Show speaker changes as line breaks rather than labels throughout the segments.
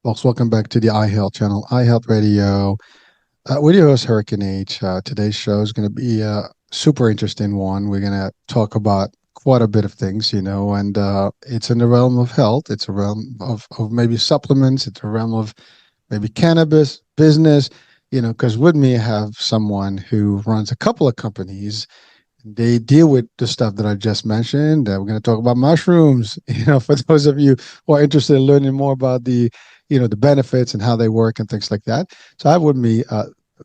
Folks, welcome back to the iHealth channel, iHealth Radio. With your host, Hurricane H. Today's show is going to be a super interesting one. We're going to talk about quite a bit of things, and it's in the realm of health. It's a realm of maybe supplements. It's a realm of maybe cannabis business, because with me I have someone who runs a couple of companies. They deal with the stuff that I just mentioned. We're going to talk about mushrooms. For those of you who are interested in learning more about the benefits and how they work and things like that. So I have with me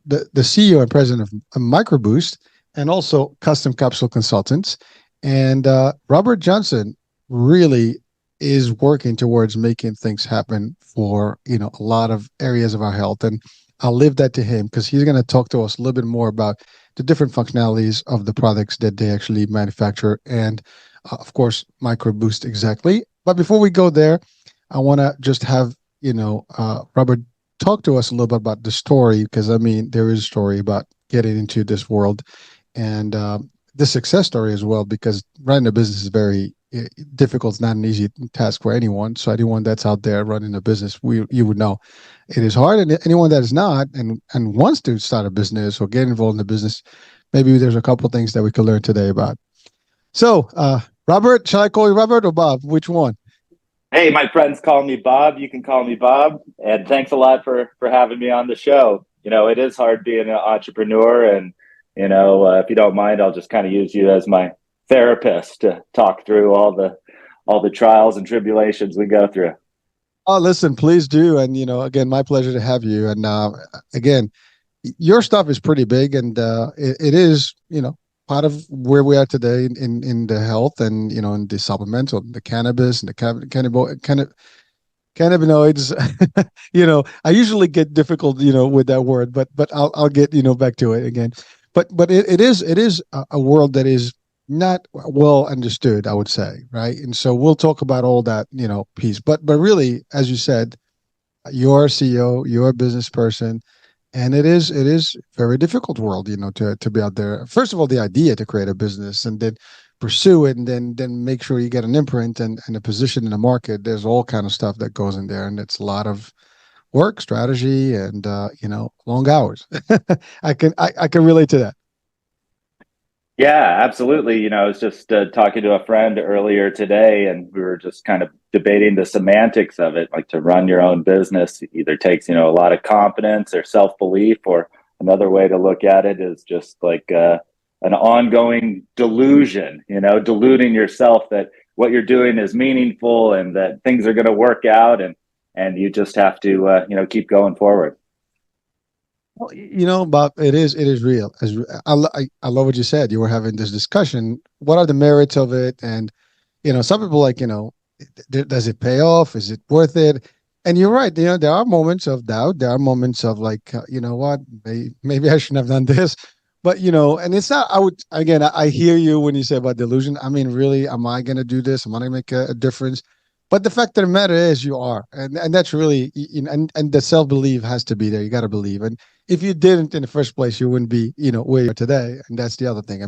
the CEO and president of Mycroboost and also Custom Capsule Consultants. And Robert Johnson really is working towards making things happen for a lot of areas of our health. And I'll leave that to him because he's going to talk to us a little bit more about the different functionalities of the products that they actually manufacture and, of course, MycroBoost exactly. But before we go there, I want to just have, Robert talk to us a little bit about the story because, there is a story about getting into this world and the success story as well because running a business is very difficult. It's not an easy task for anyone. So anyone that's out there running a business, you would know it is hard. And anyone that is not and wants to start a business or get involved in the business, maybe there's a couple of things that we could learn today about. So, Robert, shall I call you Robert or Bob? Which one?
Hey, my friends call me Bob. You can call me Bob. And thanks a lot for having me on the show. It is hard being an entrepreneur. And, if you don't mind, I'll just kind of use you as my therapist to talk through all the trials and tribulations we go through.
Oh, listen, please do. And, again, my pleasure to have you. And again, your stuff is pretty big and it is, part of where we are today in the health and, in the supplemental, the cannabis and the cannabinoids. I usually get difficult, with that word, but I'll get, back to it again. But it is a world that is not well understood, I would say, right? And so we'll talk about all that, piece. But really, as you said, you're a CEO, you're a business person, and it is very difficult world, to be out there. First of all, the idea to create a business and then pursue it and then make sure you get an imprint and a position in the market. There's all kind of stuff that goes in there, and it's a lot of work, strategy, and long hours. I can relate to that.
Yeah, absolutely. I was just talking to a friend earlier today, and we were just kind of debating the semantics of it. Like to run your own business either takes, a lot of confidence or self-belief, or another way to look at it is just like an ongoing delusion, deluding yourself that what you're doing is meaningful and that things are going to work out, and you just have to, keep going forward.
Well, Bob, it is real. I love what you said. You were having this discussion. What are the merits of it? And some people like, does it pay off? Is it worth it? And you're right. There are moments of doubt. There are moments of like, what? Maybe I shouldn't have done this. But and it's not. I hear you when you say about delusion. Really, am I going to do this? Am I going to make a difference? But the fact of the matter is, you are, and that's really, and the self belief has to be there. You got to believe, and if you didn't in the first place, you wouldn't be, where you are today. And that's the other thing.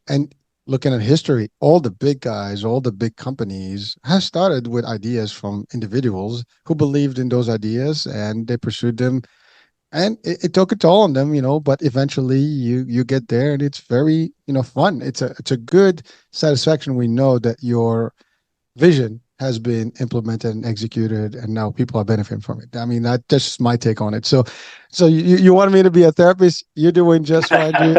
And looking at history, all the big guys, all the big companies have started with ideas from individuals who believed in those ideas and they pursued them. And it took a toll on them, but eventually you get there and it's very, fun. It's a good satisfaction. We know that your vision has been implemented and executed, and now people are benefiting from it. That's just my take on it. So you want me to be a therapist? You're doing just fine, dude.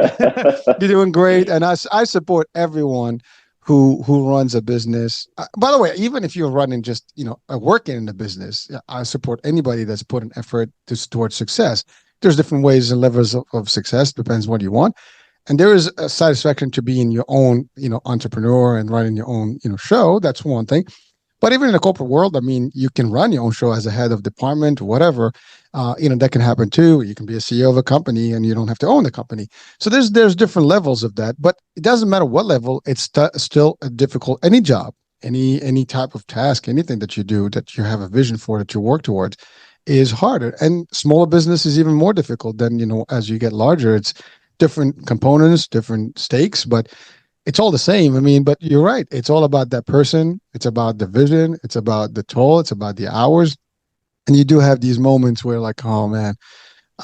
You're doing great, and I support everyone who runs a business. By the way, even if you're running just working in a business, I support anybody that's put an effort towards success. There's different ways and levels of success, depends what you want. And there is a satisfaction to being your own, entrepreneur and running your own, show. That's one thing. But even in the corporate world, you can run your own show as a head of department, whatever. That can happen too. You can be a CEO of a company and you don't have to own the company. So there's different levels of that. But it doesn't matter what level. It's still a difficult, any job, any type of task, anything that you do that you have a vision for, that you work towards, is harder. And smaller business is even more difficult than, as you get larger. It's different components, different stakes, but it's all the same. But you're right. It's all about that person. It's about the vision. It's about the toll. It's about the hours. And you do have these moments where like, oh man,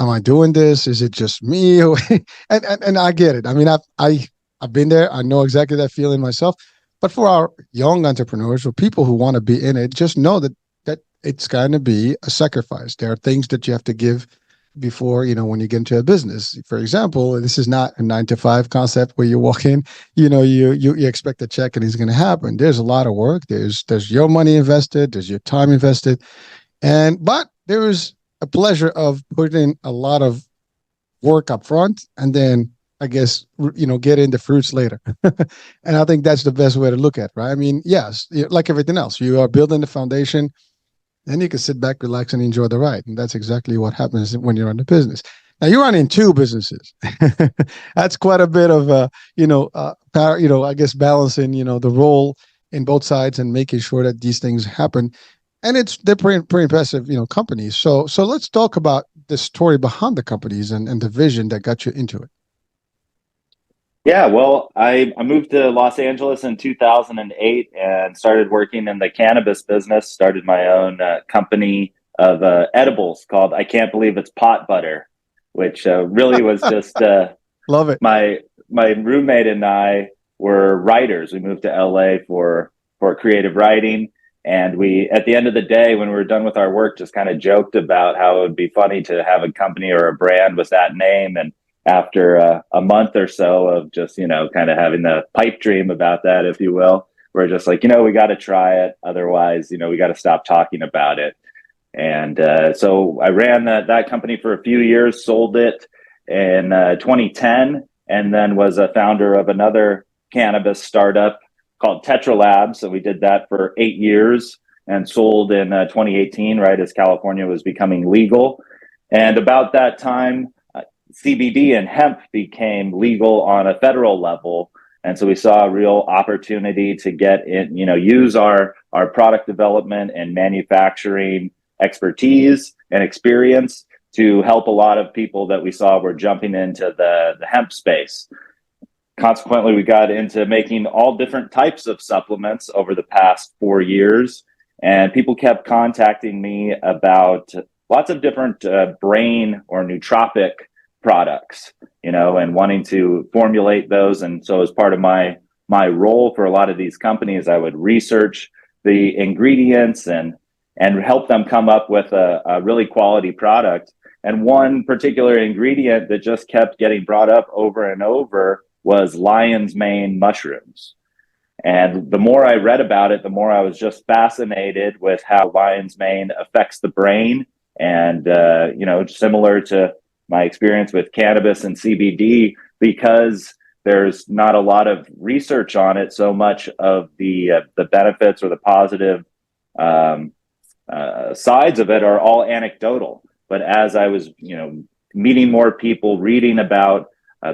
am I doing this? Is it just me? And I get it. I mean, I've been there. I know exactly that feeling myself. But for our young entrepreneurs or people who want to be in it, just know that it's going to be a sacrifice. There are things that you have to give before, when you get into a business. For example, this is not a 9 to 5 concept where you walk in, you expect a check and it's going to happen. There's a lot of work. There's your money invested. There's your time invested, but there is a pleasure of putting a lot of work up front and then I guess get in the fruits later. And I think that's the best way to look at it, right? I mean, yes, like everything else, you are building the foundation, then you can sit back, relax, and enjoy the ride. And that's exactly what happens when you're in the business. Now you're running 2 businesses. That's quite a bit of I guess balancing the role in both sides and making sure that these things happen. And they're pretty impressive companies. So let's talk about the story behind the companies and the vision that got you into it.
Yeah, well, I moved to Los Angeles in 2008 and started working in the cannabis business, started my own company of edibles called I Can't Believe It's Pot Butter, which really was just
Love it.
My roommate and I were writers. We moved to LA for creative writing. And we, at the end of the day, when we were done with our work, just kind of joked about how it would be funny to have a company or a brand with that name. And after a month or so of just, kind of having the pipe dream about that, if you will, we're just like, we got to try it. Otherwise, we got to stop talking about it. And so I ran that company for a few years, sold it in 2010, and then was a founder of another cannabis startup called Tetra Labs. So we did that for 8 years and sold in 2018, right as California was becoming legal. And about that time, CBD and hemp became legal on a federal level. And so we saw a real opportunity to get in, use our product development and manufacturing expertise and experience to help a lot of people that we saw were jumping into the hemp space. Consequently, we got into making all different types of supplements over the past 4 years. And people kept contacting me about lots of different brain or nootropic products, and wanting to formulate those. And so as part of my role for a lot of these companies, I would research the ingredients and help them come up with a really quality product. And one particular ingredient that just kept getting brought up over and over was lion's mane mushrooms. And the more I read about it, the more I was just fascinated with how lion's mane affects the brain. And, similar to my experience with cannabis and CBD, because there's not a lot of research on it, so much of the benefits or the positive sides of it are all anecdotal. But as I was, meeting more people, reading about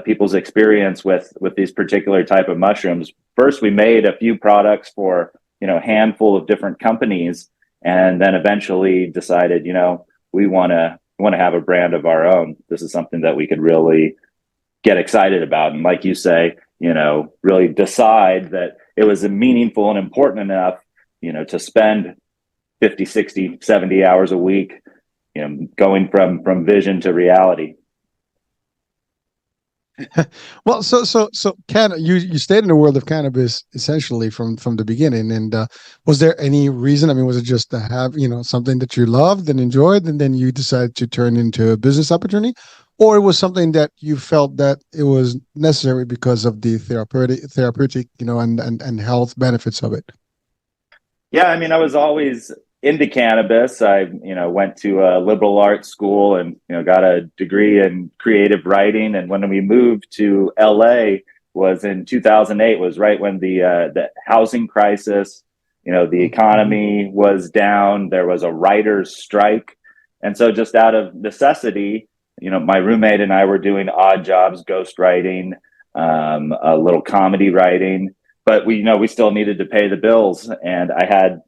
people's experience with these particular type of mushrooms, first we made a few products for a handful of different companies, and then eventually decided, we want to have a brand of our own. This is something that we could really get excited about, and like you say, really decide that it was meaningful and important enough, to spend 50, 60, 70 hours a week, going from vision to reality.
Well, so you stayed in the world of cannabis essentially from the beginning, and was there any reason? I mean, was it just to have something that you loved and enjoyed, and then you decided to turn into a business opportunity, or it was something that you felt that it was necessary because of the therapeutic and health benefits of it?
Yeah, I mean, I was always into cannabis. I, went to a liberal arts school and, got a degree in creative writing. And when we moved to LA was in 2008, was right when the housing crisis, the economy was down. There was a writer's strike. And so just out of necessity, my roommate and I were doing odd jobs, ghostwriting, a little comedy writing, but we still needed to pay the bills. And I had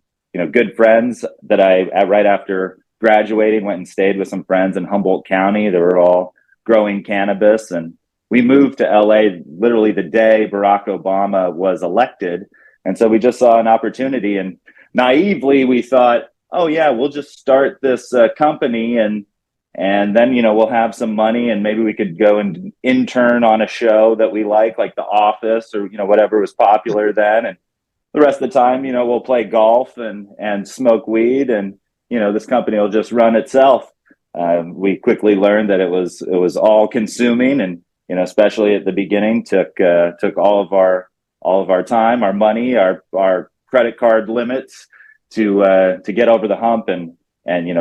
good friends that I, right after graduating, went and stayed with some friends in Humboldt County. They were all growing cannabis. And we moved to LA literally the day Barack Obama was elected. And so we just saw an opportunity. And naively, we thought, oh yeah, we'll just start this company, and then we'll have some money, and maybe we could go and intern on a show that we like The Office, or whatever was popular then, and the rest of the time, we'll play golf and smoke weed, and this company will just run itself. We quickly learned that it was all consuming, and especially at the beginning, took all of our time, our money, our credit card limits to get over the hump, and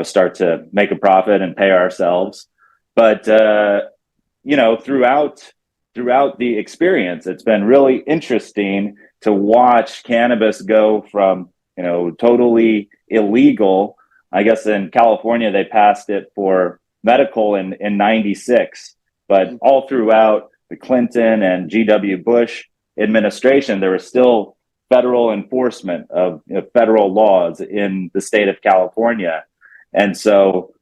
start to make a profit and pay ourselves. But throughout the experience, it's been really interesting to watch cannabis go from totally illegal. I guess in California they passed it for medical in '96, but all throughout the Clinton and G.W. Bush administration, there was still federal enforcement of federal laws in the state of California, and so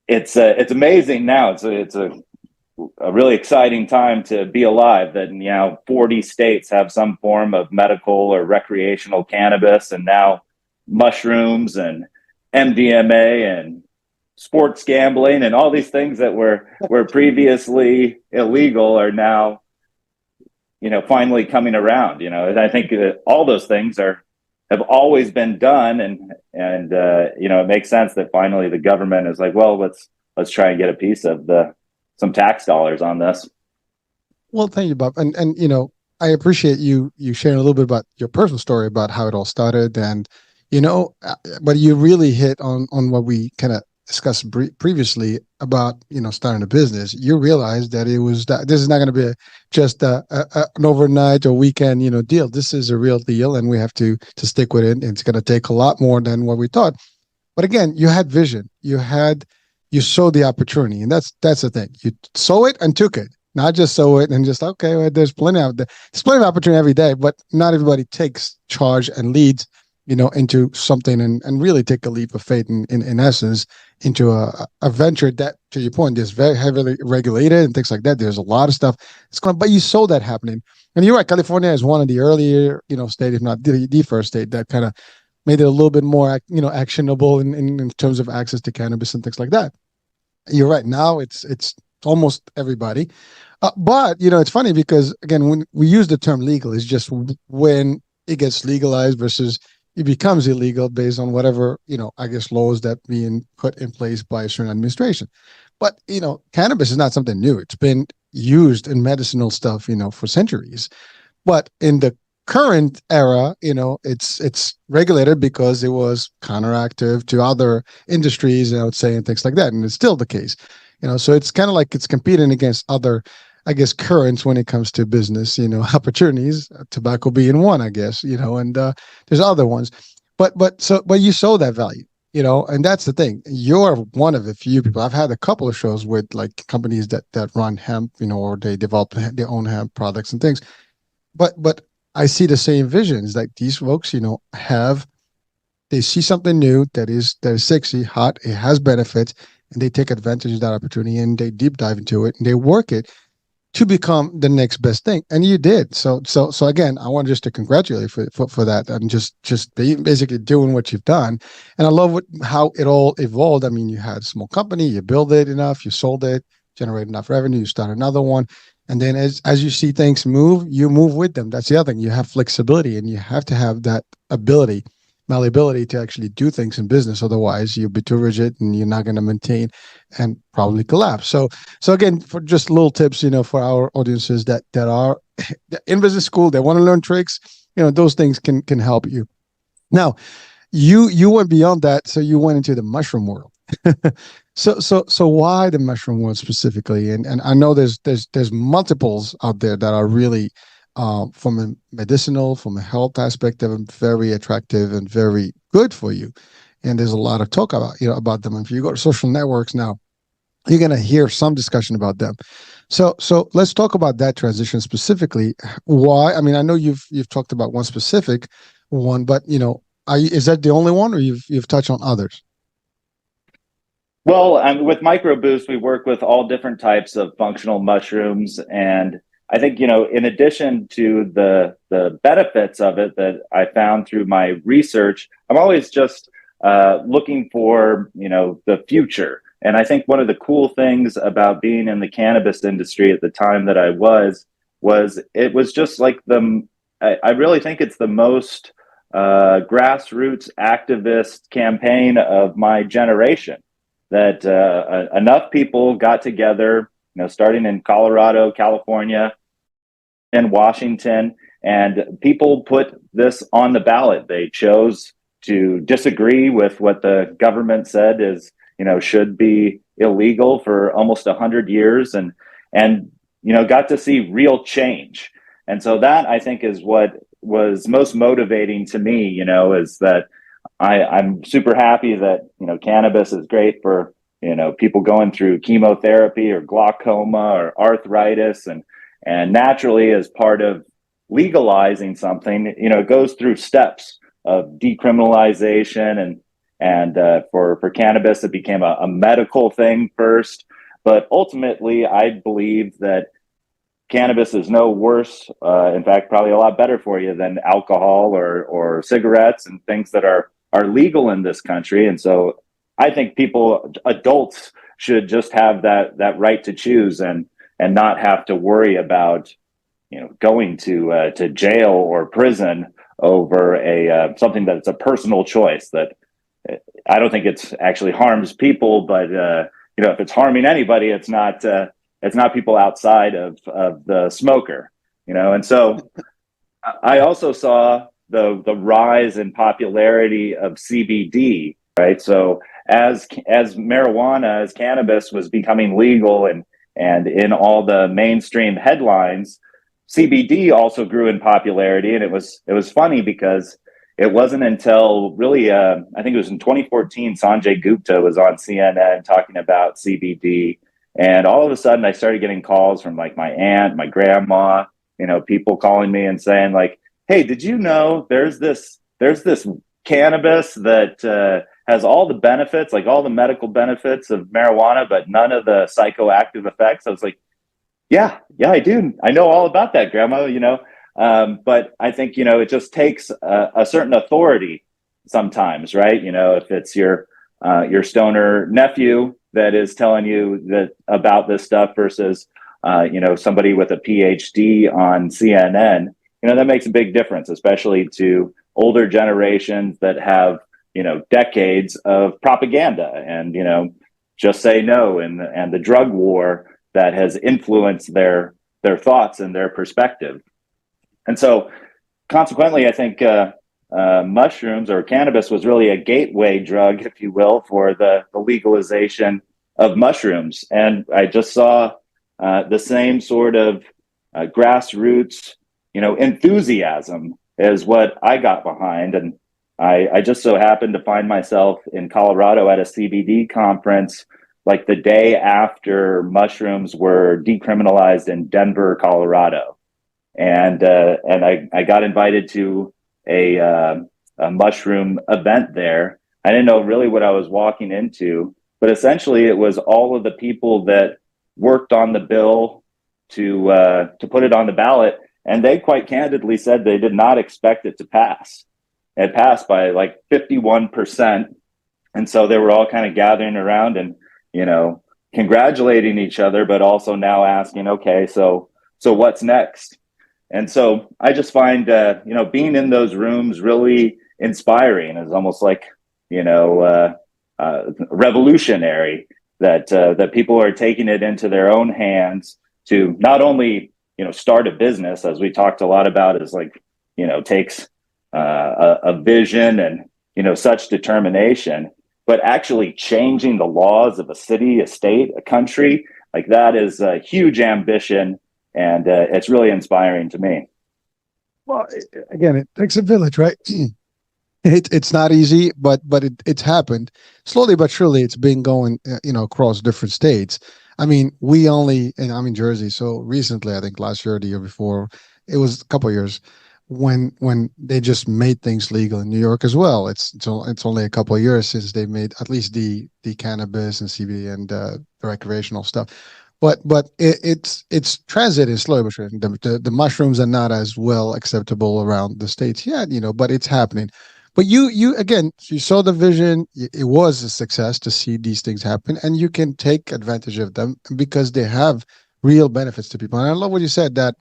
it's amazing now. It's a really exciting time to be alive, that 40 states have some form of medical or recreational cannabis, and now mushrooms and MDMA and sports gambling and all these things that were previously illegal are now finally coming around. And I think all those things have always been done, and it makes sense that finally the government is like, well, let's try and get a piece of some tax dollars on this.
Well, thank you, Bob. And I appreciate you sharing a little bit about your personal story about how it all started, and but you really hit on what we kind of discussed previously about starting a business. You realize that this is not going to be just an overnight or weekend deal. This is a real deal, and we have to stick with it. It's going to take a lot more than what we thought. But again, you had vision. You saw the opportunity, and that's the thing. You saw it and took it, not just saw it and just, okay, well, there's plenty of opportunity every day, but not everybody takes charge and leads, into something and really take a leap of faith in essence into a venture that, to your point, is very heavily regulated and things like that. There's a lot of stuff but you saw that happening. And you're right, California is one of the earlier, state, if not the first state that kind of made it a little bit more, actionable in terms of access to cannabis and things like that. You're right. Now it's almost everybody. But, it's funny because, again, when we use the term legal, it's just when it gets legalized versus it becomes illegal based on whatever, I guess, laws that being put in place by a certain administration. But, cannabis is not something new. It's been used in medicinal stuff, for centuries. But in the current era, it's regulated because it was counteractive to other industries, I would say, and things like that. And it's still the case, so it's kind of like it's competing against other, I guess, currents when it comes to business, opportunities, tobacco being one, I guess, and there's other ones, but you saw that value, and that's the thing. You're one of a few people. I've had a couple of shows with like companies that run hemp, or they develop their own hemp products and things, but I see the same visions. Like these folks, they see something new that is sexy, hot, it has benefits, and they take advantage of that opportunity and they deep dive into it and they work it to become the next best thing. And you did. So again, I want just to congratulate you for that, and just basically doing what you've done. And I love how it all evolved. I mean, you had a small company, you build it enough, you sold it, generate enough revenue, you start another one. And then as you see things move, you move with them. That's the other thing. You have flexibility, and you have to have that malleability to actually do things in business. Otherwise, you'll be too rigid and you're not going to maintain and probably collapse. So again, for just little tips, for our audiences that are in business school, they want to learn tricks, those things can help you. Now, you went beyond that. So you went into the mushroom world. So why the mushroom world specifically? And I know there's multiples out there that are really from a medicinal, from a health aspect, of very attractive and very good for you. And there's a lot of talk about them. And if you go to social networks now, you're going to hear some discussion about them. So let's talk about that transition specifically. Why? I mean, I know you've talked about one specific one, but is that the only one, or you've touched on others?
Well, with MycroBoost, we work with all different types of functional mushrooms, and I think in addition to the benefits of it that I found through my research, I'm always just looking for, the future. And I think one of the cool things about being in the cannabis industry at the time that I was it was just like I really think it's the most grassroots activist campaign of my generation. That enough people got together, starting in Colorado, California, and Washington, and people put this on the ballot. They chose to disagree with what the government said is, should be illegal for almost 100 years, and got to see real change. And so that, I think, is what was most motivating to me. Is that I'm super happy that cannabis is great for people going through chemotherapy or glaucoma or arthritis, and naturally, as part of legalizing something, it goes through steps of decriminalization, and for cannabis, it became a medical thing first. But ultimately, I believe that cannabis is no worse, in fact, probably a lot better for you than alcohol or cigarettes and things that are legal in this country. And so I think adults should just have that right to choose, and not have to worry about going to jail or prison over something that's a personal choice. That I don't think it's actually harms people, but if it's harming anybody, it's not people outside of the smoker. And so I also saw the rise in popularity of CBD, right? So as marijuana, as cannabis was becoming legal and in all the mainstream headlines, CBD also grew in popularity. And it was funny because it wasn't until really, I think it was in 2014, Sanjay Gupta was on CNN talking about CBD. And all of a sudden I started getting calls from like my aunt, my grandma, people calling me and saying like, hey, did you know there's this cannabis that has all the benefits, like all the medical benefits of marijuana, but none of the psychoactive effects? I was like, yeah, I do. I know all about that, Grandma, but I think, it just takes a certain authority sometimes, right? If it's your stoner nephew that is telling you that about this stuff versus, somebody with a PhD on CNN, that makes a big difference, especially to older generations that have, decades of propaganda and, just say no, and the drug war that has influenced their thoughts and their perspective. And so consequently, I think mushrooms or cannabis was really a gateway drug, if you will, for the legalization of mushrooms. And I just saw the same sort of grassroots, enthusiasm as what I got behind. And I just so happened to find myself in Colorado at a CBD conference like the day after mushrooms were decriminalized in Denver, Colorado. And I got invited to a mushroom event there. I didn't know really what I was walking into, but essentially it was all of the people that worked on the bill to put it on the ballot, and they quite candidly said they did not expect it to pass. It passed by like 51%, and so they were all kind of gathering around and congratulating each other, but also now asking, okay, so what's next? And so I just find, being in those rooms really inspiring. It's almost like, revolutionary that people are taking it into their own hands to not only, start a business, as we talked a lot about, is like, takes a vision and, such determination, but actually changing the laws of a city, a state, a country, like that is a huge ambition. And it's really inspiring to me.
Well, again, it takes a village, right? It's not easy, but it's happened slowly but surely. It's been going, across different states. I mean, and I'm in Jersey, so recently, I think last year or the year before, it was a couple of years when they just made things legal in New York as well. It's only a couple of years since they made at least the cannabis and CBD and the recreational stuff. But it's transit is slow, but the mushrooms are not as well acceptable around the states yet, but it's happening. But you again, you saw the vision. It was a success to see these things happen, and you can take advantage of them because they have real benefits to people. And I love what you said that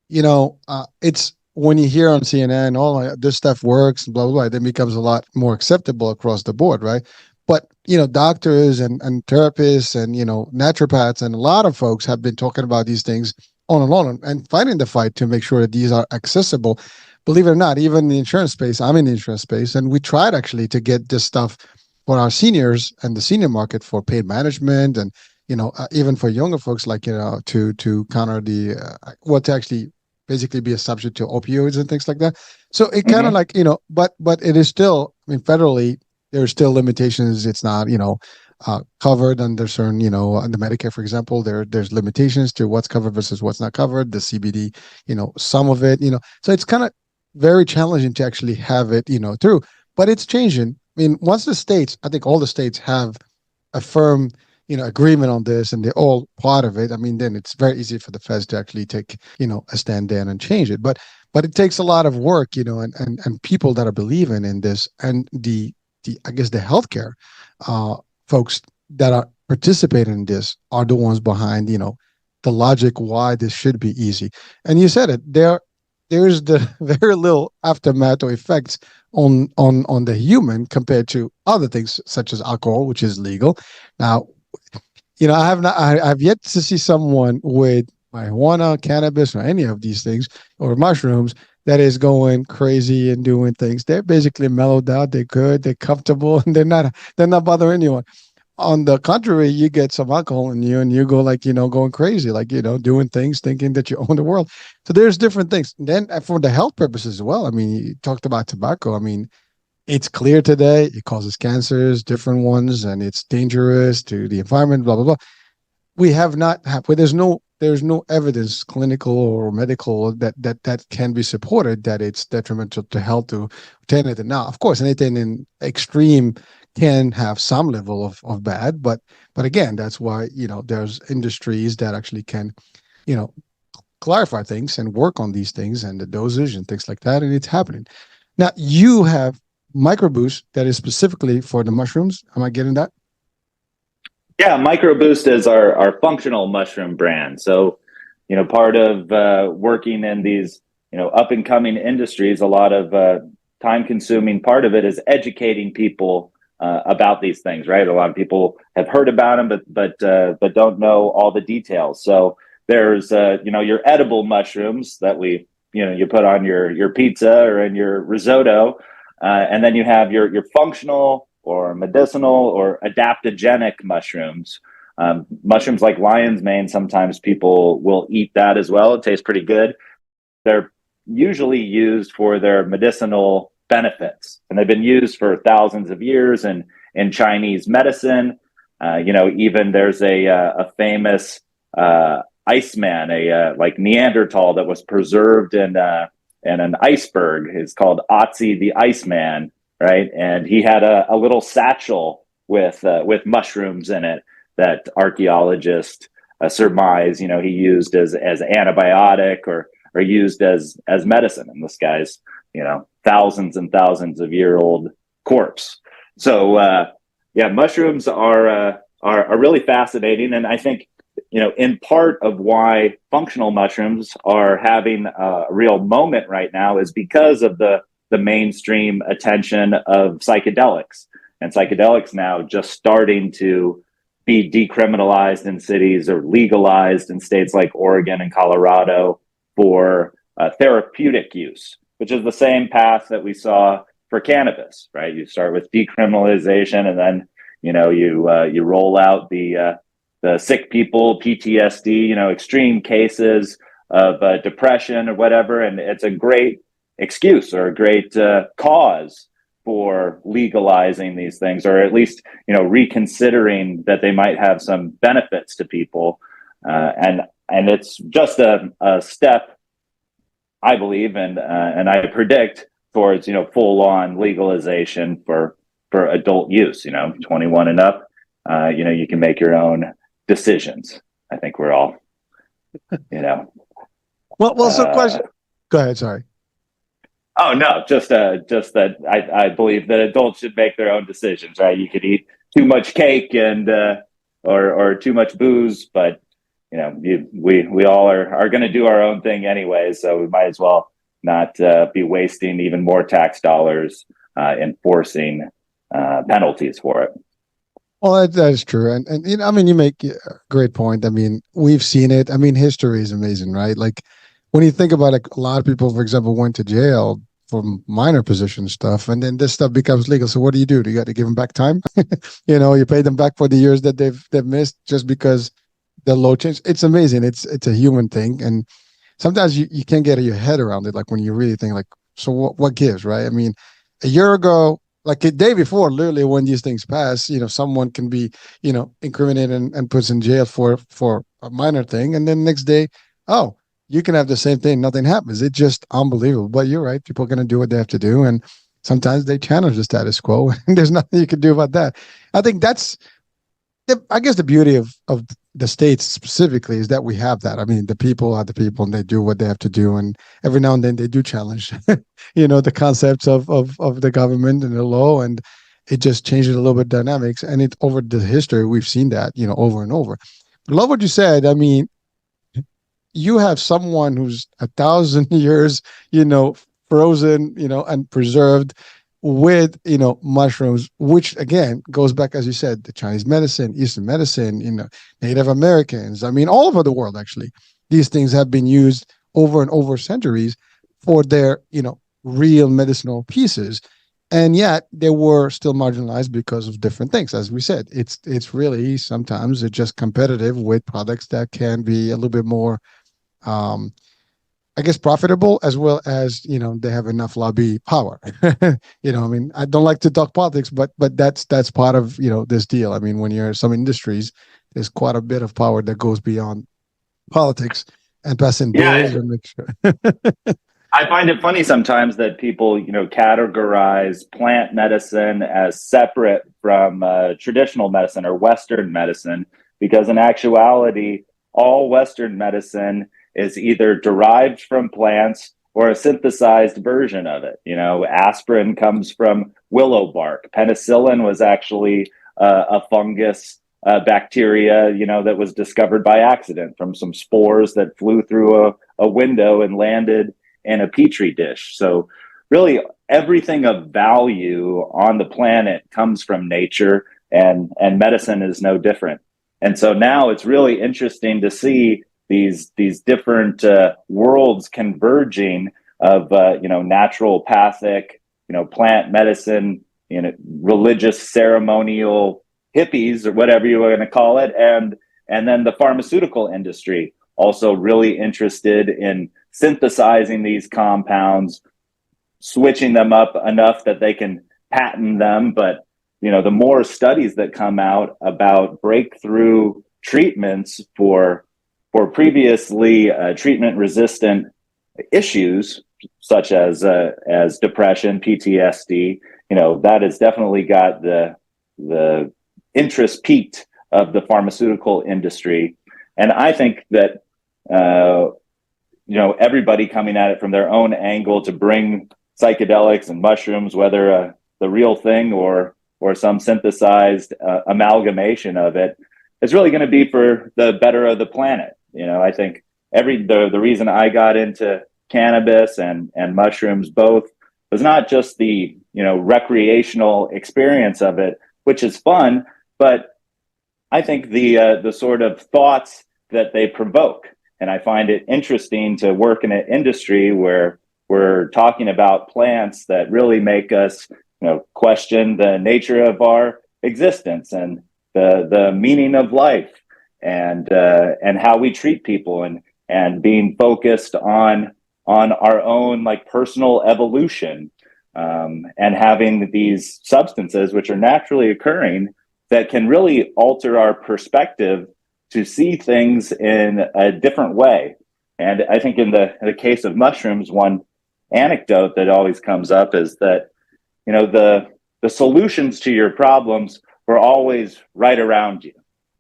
it's when you hear on CNN, this stuff works, blah, blah, blah, it then becomes a lot more acceptable across the board, right? But, doctors and therapists and, naturopaths and a lot of folks have been talking about these things on and on and fighting the fight to make sure that these are accessible. Believe it or not, even in the insurance space, I'm in the insurance space, and we tried actually to get this stuff for our seniors and the senior market for paid management and, even for younger folks, like, to counter to actually basically be a substitute to opioids and things like that. So it kind of
Mm-hmm.
like, but it is still, I mean, federally, there are still limitations. It's not, covered under certain, under Medicare, for example, there's limitations to what's covered versus what's not covered, the CBD, some of it, so it's kind of very challenging to actually have it, through, but it's changing. I mean, once the states, I think all the states have a firm agreement on this and they're all part of it. I mean, then it's very easy for the feds to actually take a stand there and change it. But it takes a lot of work, and people that are believing in this, and the I guess the healthcare folks that are participating in this are the ones behind the logic why this should be easy. And you said it, there's the very little aftermath or effects on the human compared to other things such as alcohol, which is legal now. I've yet to see someone with marijuana, cannabis, or any of these things, or mushrooms, that is going crazy and doing things. They're basically mellowed out. They're good. They're comfortable, and they're not bothering anyone. On the contrary, you get some alcohol in you, and you go like going crazy, like doing things, thinking that you own the world. So there's different things. Then for the health purposes as well. I mean, you talked about tobacco. I mean, it's clear today it causes cancers, different ones, and it's dangerous to the environment, blah blah blah. We have not have well, there's no evidence, clinical or medical, that can be supported that it's detrimental to health to anything. Now, of course, anything in extreme can have some level of bad, but again, that's why there's industries that actually can you know clarify things and work on these things and the dosage and things like that, and it's happening. Now you have MicroBoost that is specifically for the mushrooms. Am I getting that?
Yeah, MycroBoost is our functional mushroom brand. So, part of working in these, up and coming industries, a lot of time consuming part of it is educating people about these things, right? A lot of people have heard about them, but don't know all the details. So there's, your edible mushrooms that you put on your pizza or in your risotto. And then you have your functional or medicinal or adaptogenic mushrooms. Mushrooms like lion's mane, sometimes people will eat that as well. It tastes pretty good. They're usually used for their medicinal benefits, and they've been used for thousands of years in Chinese medicine. Even there's a famous Iceman, like Neanderthal, that was preserved in an iceberg. It's called Otzi the Iceman, right? And he had a little satchel with mushrooms in it that archaeologists surmise, he used as antibiotic or used as medicine. And this guy's, thousands and thousands of year old corpse. So mushrooms are really fascinating, and I think in part of why functional mushrooms are having a real moment right now is because of the mainstream attention of psychedelics, and psychedelics now just starting to be decriminalized in cities or legalized in states like Oregon and Colorado for therapeutic use, which is the same path that we saw for cannabis, right? You start with decriminalization, and then you roll out the sick people, PTSD, extreme cases of depression or whatever, and it's a great excuse or a great cause for legalizing these things, or at least reconsidering that they might have some benefits to people, and it's just a step, I believe, and I predict towards full on legalization for adult use. 21 and up. You can make your own decisions. I think we're all,
Well, so question. Go ahead. Sorry.
Oh no, just that I believe that adults should make their own decisions, right? You could eat too much cake and or too much booze, but we all are going to do our own thing anyway, so we might as well not be wasting even more tax dollars enforcing penalties for it.
Well, that is true, and I mean, you make a great point. I mean, we've seen it. I mean, history is amazing, right? Like when you think about it, a lot of people, for example, went to jail for minor position stuff, and then this stuff becomes legal. So what do? Do you got to give them back time? You pay them back for the years that they've missed just because the law changed. It's amazing. It's a human thing, and sometimes you can't get your head around it. Like when you really think, like, so what gives, right? I mean, a year ago, like a day before, literally when these things pass, someone can be, incriminated and puts in jail for a minor thing, and then next day, oh, you can have the same thing, nothing happens. It's just unbelievable. But you're right, people are going to do what they have to do, and sometimes they challenge the status quo, and there's nothing you can do about that. I think that's I guess the beauty of the states specifically is that we have that. I mean, the people are the people, and they do what they have to do, and every now and then they do challenge, the concepts of the government and the law, and it just changes a little bit dynamics. And it over the history we've seen that over and over. Love what you said. I mean, you have someone who's 1,000 years, frozen, and preserved with mushrooms, which again goes back, as you said, the Chinese medicine, Eastern medicine, Native Americans. I mean, all over the world, actually, these things have been used over and over centuries for their real medicinal pieces, and yet they were still marginalized because of different things. As we said, it's really sometimes it's just competitive with products that can be a little bit more I guess profitable, as well as they have enough lobby power. I mean, I don't like to talk politics, but that's part of this deal. I mean, when you're in some industries, there's quite a bit of power that goes beyond politics and passing bills
Yeah,
and make sure.
I find it funny sometimes that people, categorize plant medicine as separate from traditional medicine or Western medicine, because in actuality, all Western medicine is either derived from plants or a synthesized version of it. Aspirin comes from willow bark. Penicillin was actually a fungus bacteria, that was discovered by accident from some spores that flew through a window and landed in a petri dish. So really everything of value on the planet comes from nature, and medicine is no different. And so now it's really interesting to see these different worlds converging of naturopathic, plant medicine, religious ceremonial hippies, or whatever you want to call it, and then the pharmaceutical industry also really interested in synthesizing these compounds, switching them up enough that they can patent them. But the more studies that come out about breakthrough treatments for previously treatment resistant issues such as depression, PTSD, that has definitely got the interest peaked of the pharmaceutical industry. And I think that everybody coming at it from their own angle to bring psychedelics and mushrooms, whether the real thing or some synthesized amalgamation of it, is really going to be for the better of the planet. I think the reason I got into cannabis and mushrooms both was not just the recreational experience of it, which is fun, but I think the sort of thoughts that they provoke. And I find it interesting to work in an industry where we're talking about plants that really make us question the nature of our existence and the meaning of life, and how we treat people, and being focused on our own personal evolution, and having these substances which are naturally occurring that can really alter our perspective to see things in a different way. And I think in the case of mushrooms, one anecdote that always comes up is that the solutions to your problems were always right around you.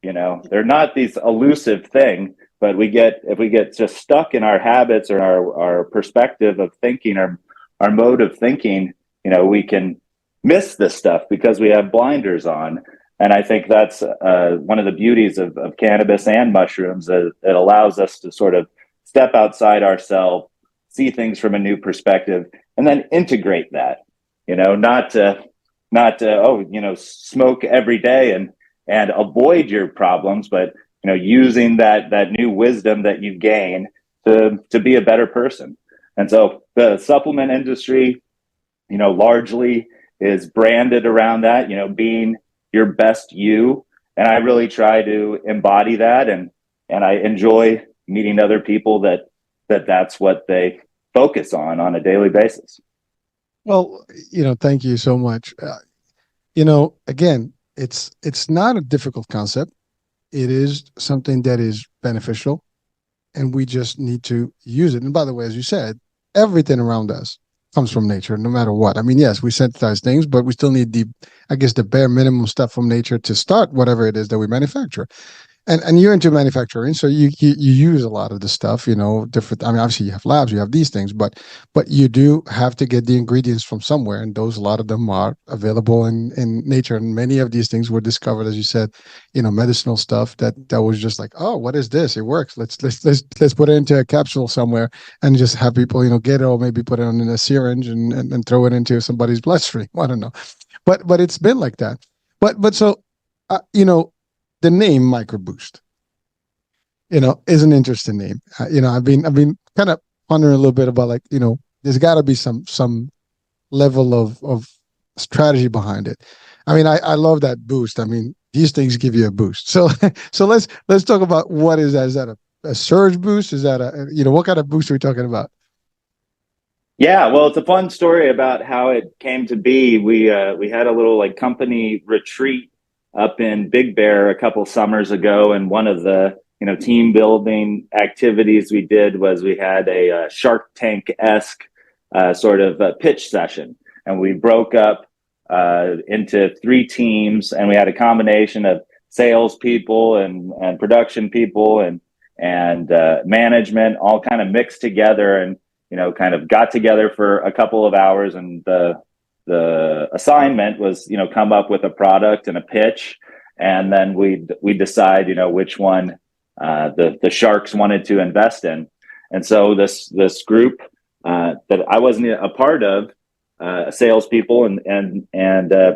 They're not these elusive thing, but if we get just stuck in our habits or our perspective of thinking our mode of thinking, we can miss this stuff because we have blinders on. And I think that's one of the beauties of cannabis and mushrooms. It allows us to sort of step outside ourselves, see things from a new perspective, and then integrate that. Not smoke every day and avoid your problems, but using that new wisdom that you gain to be a better person. And so the supplement industry, largely is branded around that, being your best you. And I really try to embody that. And I enjoy meeting other people that's what they focus on a daily basis.
Well, thank you so much. Again, it's not a difficult concept. It is something that is beneficial, and we just need to use it. And by the way, as you said, everything around us comes from nature, no matter what. I mean, yes, we synthesize things, but we still need the bare minimum stuff from nature to start whatever it is that we manufacture. And you're into manufacturing, so you use a lot of the stuff, different. I mean, obviously you have labs, you have these things, but you do have to get the ingredients from somewhere, and a lot of them are available in nature. And many of these things were discovered, as you said, medicinal stuff that was just like, oh, what is this? It works. Let's put it into a capsule somewhere and just have people, get it, or maybe put it on in a syringe and throw it into somebody's bloodstream. I don't know, but it's been like that. But so, the name MycroBoost, is an interesting name. I've been kind of pondering a little bit about, like, there's got to be some level of strategy behind it. I mean, I love that boost. I mean, these things give you a boost. So let's talk about what is that. Is that a surge boost? Is that what kind of boost are we talking about?
Yeah, well, it's a fun story about how it came to be. We had a little like company retreat up in Big Bear a couple summers ago, and one of the team building activities we did was we had a Shark Tank-esque sort of pitch session, and we broke up into 3 teams, and we had a combination of sales people and production people and management all kind of mixed together, and kind of got together for a couple of hours, and the assignment was, come up with a product and a pitch, and then we decide, which one the Sharks wanted to invest in. And so this group that I wasn't a part of, salespeople and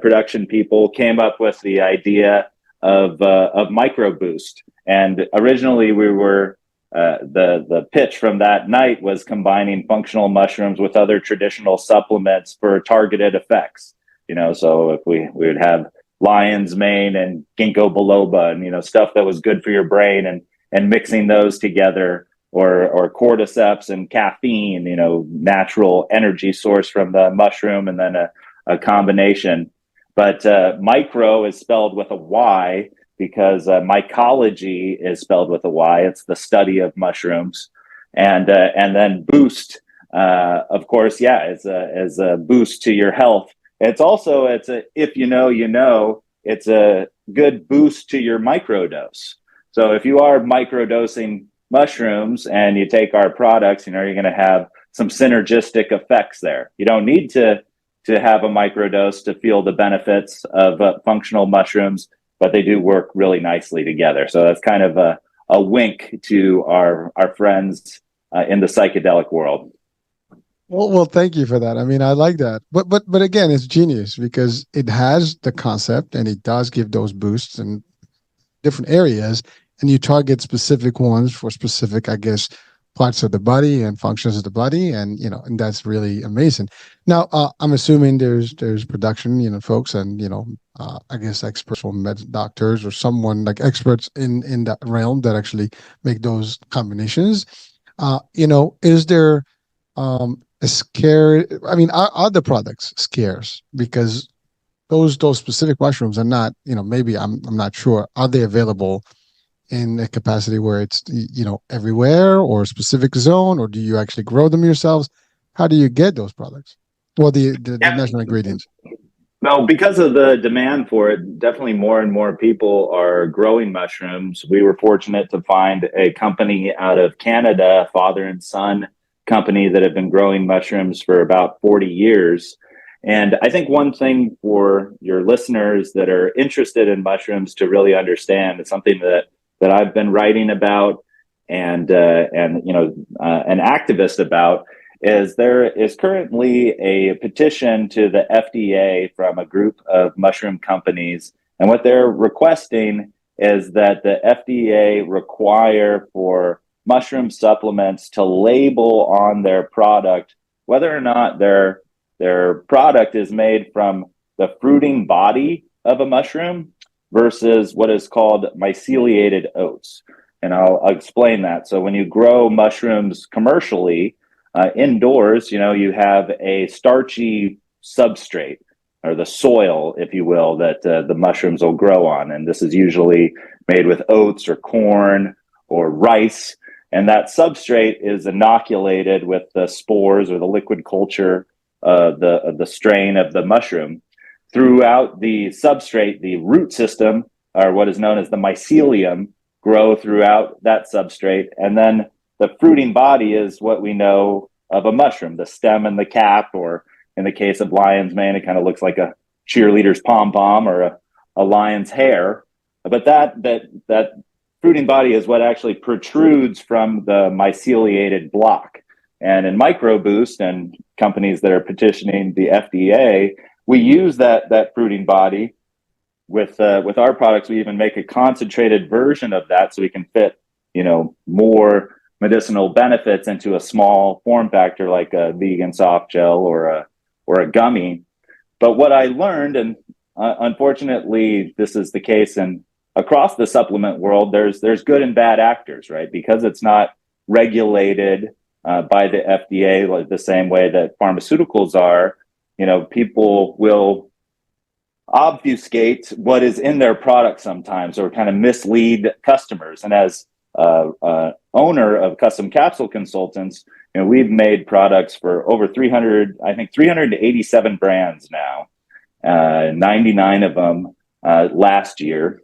production people, came up with the idea of MycroBoost. And originally we were the pitch from that night was combining functional mushrooms with other traditional supplements for targeted effects. So if we would have lion's mane and ginkgo biloba and stuff that was good for your brain, and mixing those together, or cordyceps and caffeine, natural energy source from the mushroom, and then a combination. But micro is spelled with a Y, because mycology is spelled with a Y. It's the study of mushrooms, and then boost, of course, is a boost to your health. It's a if it's a good boost to your microdose. So if you are microdosing mushrooms and you take our products, you're going to have some synergistic effects there. You don't need to have a microdose to feel the benefits of functional mushrooms, but they do work really nicely together. So that's kind of a wink to our friends in the psychedelic world.
Well, thank you for that. I mean, I like that. But again, it's genius because it has the concept and it does give those boosts in different areas, and you target specific ones for specific, I guess, parts of the body and functions of the body, and and that's really amazing. Now, I'm assuming there's production, folks, and I guess experts from doctors or someone like experts in that realm that actually make those combinations. Is there a scare? I mean, are the products scarce because those specific mushrooms are not? Maybe I'm not sure. Are they available in a capacity where it's everywhere, or a specific zone, or do you actually grow them yourselves? How do you get those products? Well, the natural ingredients.
Well, because of the demand for it, definitely more and more people are growing mushrooms. We were fortunate to find a company out of Canada, father and son company that have been growing mushrooms for about 40 years. And I think one thing for your listeners that are interested in mushrooms to really understand, it's something that I've been writing about and an activist about, is there is currently a petition to the FDA from a group of mushroom companies. And what they're requesting is that the FDA require for mushroom supplements to label on their product whether or not their product is made from the fruiting body of a mushroom versus what is called myceliated oats. And I'll explain that. So when you grow mushrooms commercially, indoors, you have a starchy substrate, or the soil, if you will, that the mushrooms will grow on. And this is usually made with oats or corn or rice. And that substrate is inoculated with the spores or the liquid culture, the strain of the mushroom. Throughout the substrate, the root system, or what is known as the mycelium, grow throughout that substrate. And then the fruiting body is what we know of a mushroom, the stem and the cap, or in the case of lion's mane, it kind of looks like a cheerleader's pom-pom or a lion's hair. But that fruiting body is what actually protrudes from the myceliated block. And in MycroBoost and companies that are petitioning the FDA, we use that fruiting body. With our products, we even make a concentrated version of that so we can fit, more medicinal benefits into a small form factor like a vegan soft gel or a gummy. But what I learned, and unfortunately this is the case and across the supplement world, there's good and bad actors, right? Because it's not regulated by the FDA like the same way that pharmaceuticals are. People will obfuscate what is in their product sometimes, or kind of mislead customers. And as owner of Custom Capsule Consultants, we've made products for over 387 brands now, 99 of them last year.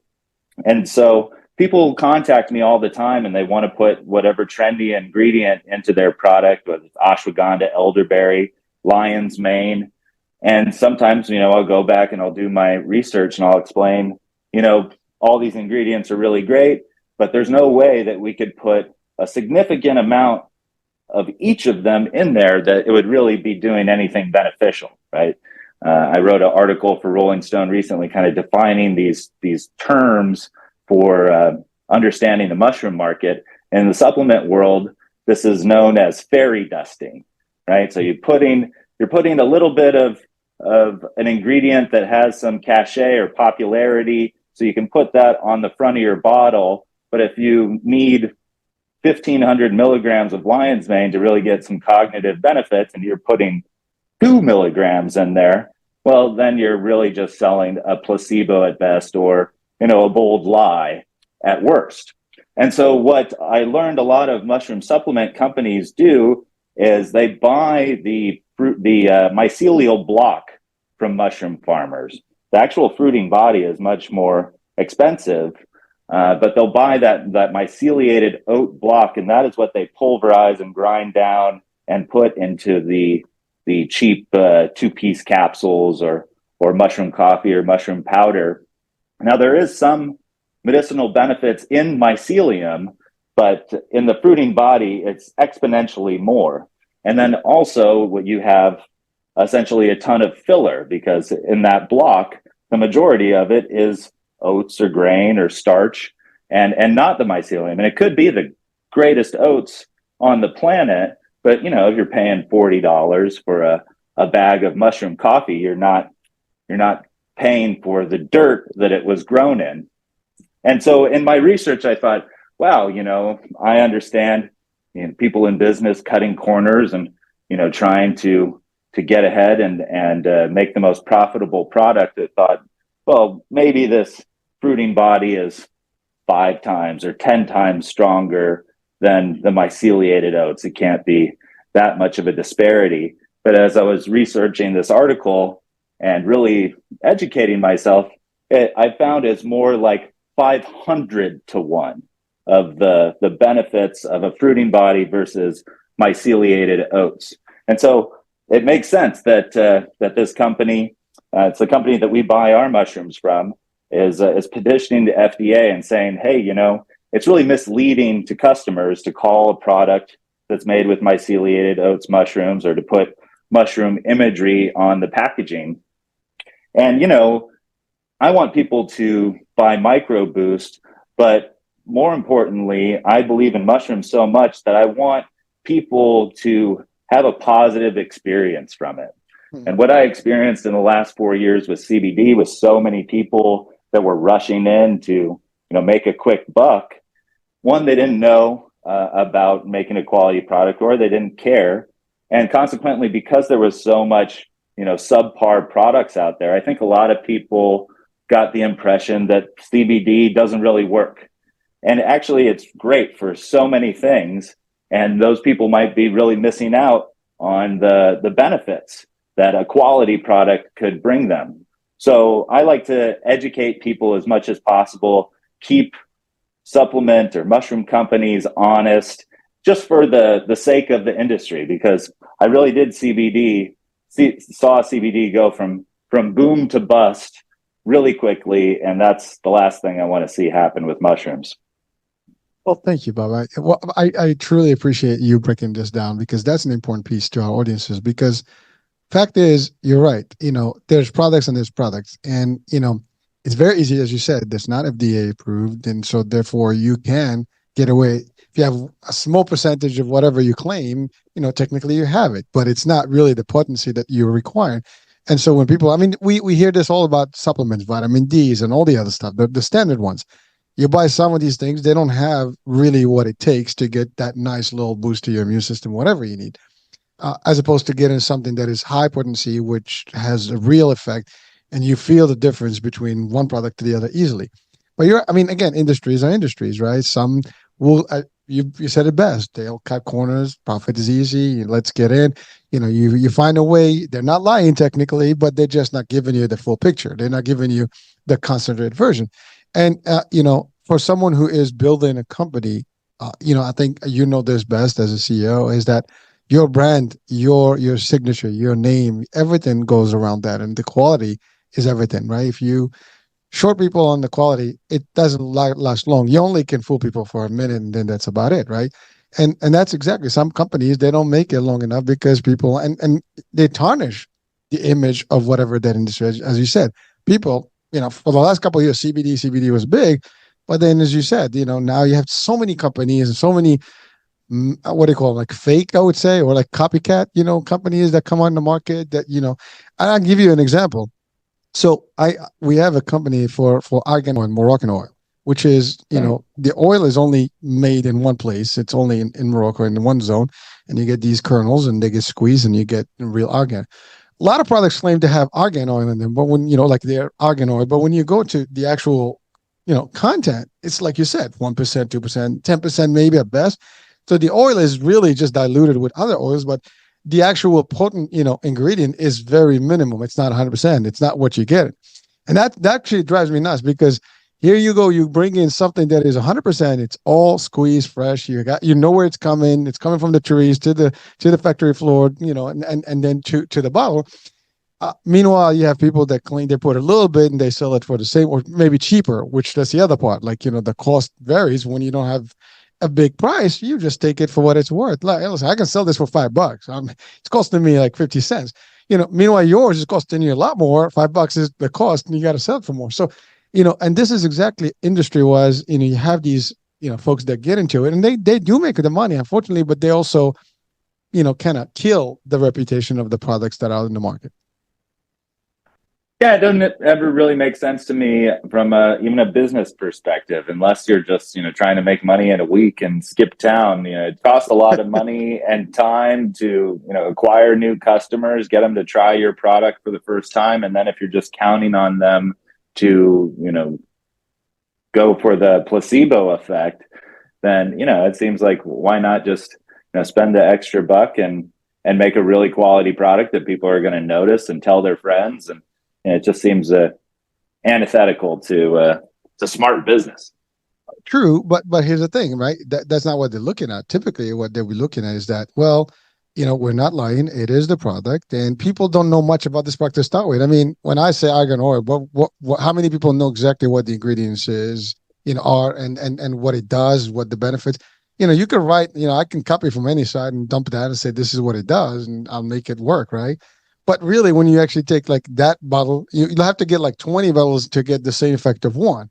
And so people contact me all the time and they want to put whatever trendy ingredient into their product, whether it's ashwagandha, elderberry, lion's mane. And sometimes, I'll go back and I'll do my research and I'll explain, all these ingredients are really great, but there's no way that we could put a significant amount of each of them in there that it would really be doing anything beneficial, right? I wrote an article for Rolling Stone recently kind of defining these terms for understanding the mushroom market. In the supplement world, this is known as fairy dusting, right? So you're putting a little bit of an ingredient that has some cachet or popularity, so you can put that on the front of your bottle. But if you need 1,500 milligrams of lion's mane to really get some cognitive benefits, and you're putting 2 milligrams in there, well, then you're really just selling a placebo at best, or a bold lie at worst. And so what I learned a lot of mushroom supplement companies do is they buy the mycelial block from mushroom farmers. The actual fruiting body is much more expensive, but they'll buy that myceliated oat block, and that is what they pulverize and grind down and put into the cheap 2-piece capsules or mushroom coffee or mushroom powder. Now, there is some medicinal benefits in mycelium, but in the fruiting body, it's exponentially more. And then also what you have essentially a ton of filler, because in that block, the majority of it is oats or grain or starch and not the mycelium. And it could be the greatest oats on the planet, but if you're paying $40 for a bag of mushroom coffee, you're not paying for the dirt that it was grown in. And so in my research, I thought, wow, I understand people in business cutting corners and, trying to get ahead and make the most profitable product. I thought, well, maybe this fruiting body is 5 times or 10 times stronger than the myceliated oats. It can't be that much of a disparity. But as I was researching this article and really educating myself, I found it's more like 500 to 1 of the benefits of a fruiting body versus myceliated oats. And so it makes sense that that this company, it's the company that we buy our mushrooms from, is petitioning the FDA and saying, hey, it's really misleading to customers to call a product that's made with myceliated oats mushrooms, or to put mushroom imagery on the packaging. And I want people to buy MycroBoost, but more importantly, I believe in mushrooms so much that I want people to have a positive experience from it. And what I experienced in the last 4 years with CBD, with so many people that were rushing in to, make a quick buck, one, they didn't know about making a quality product, or they didn't care. And consequently, because there was so much, subpar products out there, I think a lot of people got the impression that CBD doesn't really work. And actually, it's great for so many things. And those people might be really missing out on the benefits that a quality product could bring them. So I like to educate people as much as possible, keep supplement or mushroom companies honest, just for the sake of the industry, because I really did saw CBD go from boom to bust really quickly, and that's the last thing I want to see happen with mushrooms.
Well, thank you, Bob. I truly appreciate you breaking this down, because that's an important piece to our audiences. Because fact is, you're right. There's products and there's products, and it's very easy, as you said. That's not FDA approved, and so therefore you can get away if you have a small percentage of whatever you claim. Technically you have it, but it's not really the potency that you require. And so when people, we hear this all about supplements, vitamin D's, and all the other stuff, the standard ones. You buy some of these things, they don't have really what it takes to get that nice little boost to your immune system, whatever you need, as opposed to getting something that is high potency, which has a real effect, and you feel the difference between one product to the other easily. But again, industries are industries, right? Some will, you said it best, they'll cut corners, profit is easy, let's get in. You find a way. They're not lying technically, but they're just not giving you the full picture. They're not giving you the concentrated version. And, for someone who is building a company, I think this best as a CEO, is that your brand, your signature, your name, everything goes around that. And the quality is everything, right? If you short people on the quality, it doesn't last long. You only can fool people for a minute, and then that's about it, right? And that's exactly, some companies, they don't make it long enough because people, and they tarnish the image of whatever that industry is. As you said, people, for the last couple of years, CBD was big, but then, as you said, now you have so many companies and so many, what do you call them, like fake, I would say, or like copycat, companies that come on the market that, I'll give you an example. So we have a company for argan oil, Moroccan oil, which is, the oil is only made in one place. It's only in Morocco, in one zone, and you get these kernels and they get squeezed and you get real argan. A lot of products claim to have argan oil in them, but when, like they're argan oil, but when you go to the actual, content, it's like you said, 1%, 2%, 10% maybe at best. So the oil is really just diluted with other oils, but the actual potent, ingredient is very minimum. It's not 100%. It's not what you get. And that actually drives me nuts, because here you go, you bring in something that is 100%. It's all squeezed fresh. You know where it's coming. It's coming from the trees to the factory floor, and then to the bottle. Meanwhile, you have people that claim they put a little bit and they sell it for the same or maybe cheaper, which that's the other part. Like, the cost varies when you don't have a big price. You just take it for what it's worth. Like, listen, I can sell this for $5. It's costing me like 50 cents. Meanwhile, yours is costing you a lot more. $5 is the cost, and you got to sell it for more. So, and this is exactly industry wise. You have these, folks that get into it, and they do make the money, unfortunately, but they also, kind of kill the reputation of the products that are out in the market.
Yeah, it doesn't ever really make sense to me from even a business perspective, unless you're just, trying to make money in a week and skip town. It costs a lot of money and time to, acquire new customers, get them to try your product for the first time. And then if you're just counting on them to, go for the placebo effect, then, it seems like, why not just, spend the extra buck and make a really quality product that people are going to notice and tell their friends. And it just seems antithetical to smart business.
True, but here's the thing, right? That's not what they're looking at. Typically, what they'll be looking at is that, well, we're not lying. It is the product, and people don't know much about this product to start with. I mean, when I say argan oil, how many people know exactly what the ingredients are, and what it does, what the benefits? You can write, I can copy from any site and dump that and say this is what it does, and I'll make it work, right? But really, when you actually take like that bottle, you'll have to get like 20 bottles to get the same effect of one,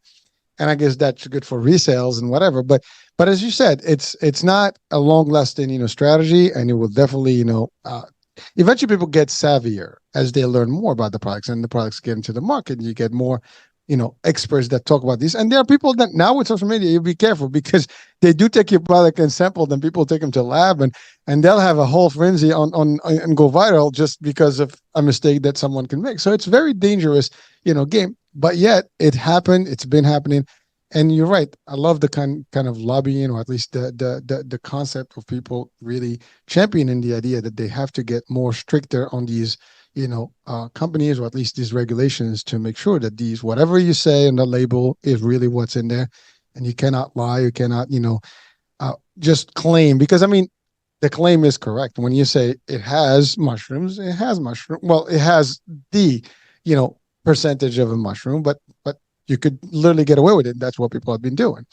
and I guess that's good for resales and whatever. But as you said, it's not a long lasting strategy, and it will definitely eventually people get savvier as they learn more about the products, and the products get into the market. You get more experts that talk about these, and there are people that now with social media you be careful because they do take your product and sample them. People take them to lab, and they'll have a whole frenzy on and go viral just because of a mistake that someone can make. So it's very dangerous game, but yet it happened. It's been happening, and you're right. I love the kind of lobbying, or at least the concept of people really championing the idea that they have to get more stricter on these companies, or at least these regulations, to make sure that these, whatever you say in the label, is really what's in there, and you cannot lie. You cannot just claim, because I mean the claim is correct. When you say it has mushrooms, it has mushroom. Well, it has the percentage of a mushroom, but you could literally get away with it. That's what people have been doing.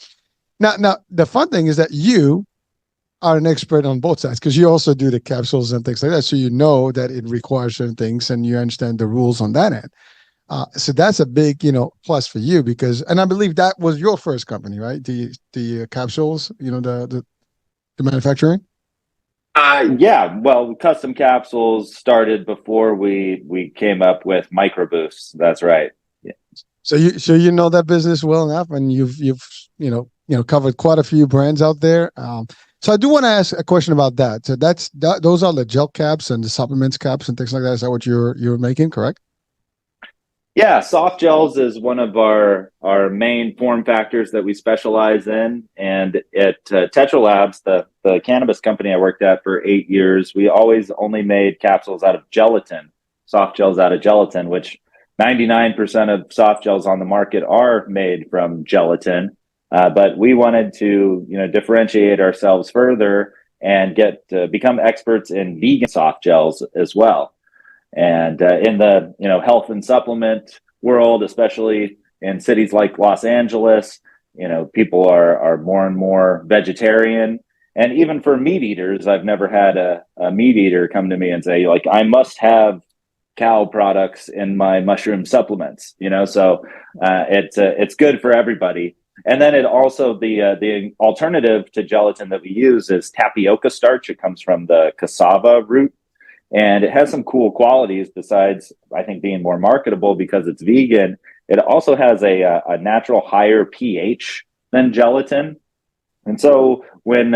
Now the fun thing is that you are an expert on both sides, because you also do the capsules and things like that. So you know that it requires certain things, and you understand the rules on that end. So that's a big, plus for you, because, and I believe that was your first company, right? The capsules, the manufacturing.
Yeah, well, custom capsules started before we came up with mycroboost. That's right. Yeah.
So you know that business well enough, and you've covered quite a few brands out there. So I do want to ask a question about that. So those are the gel caps and the supplements caps and things like that. Is that what you're making, correct?
Yeah, soft gels is one of our main form factors that we specialize in. And at Tetra Labs, the cannabis company I worked at for 8 years, we always only made capsules out of gelatin, soft gels out of gelatin, which 99% of soft gels on the market are made from gelatin. But we wanted to, differentiate ourselves further and become experts in vegan soft gels as well. And in the health and supplement world, especially in cities like Los Angeles, people are more and more vegetarian. And even for meat eaters, I've never had a meat eater come to me and say, like, I must have cow products in my mushroom supplements. So it's good for everybody. And then it also, the alternative to gelatin that we use is tapioca starch. It comes from the cassava root, and it has some cool qualities besides, I think, being more marketable because it's vegan. It also has a natural higher pH than gelatin. And so when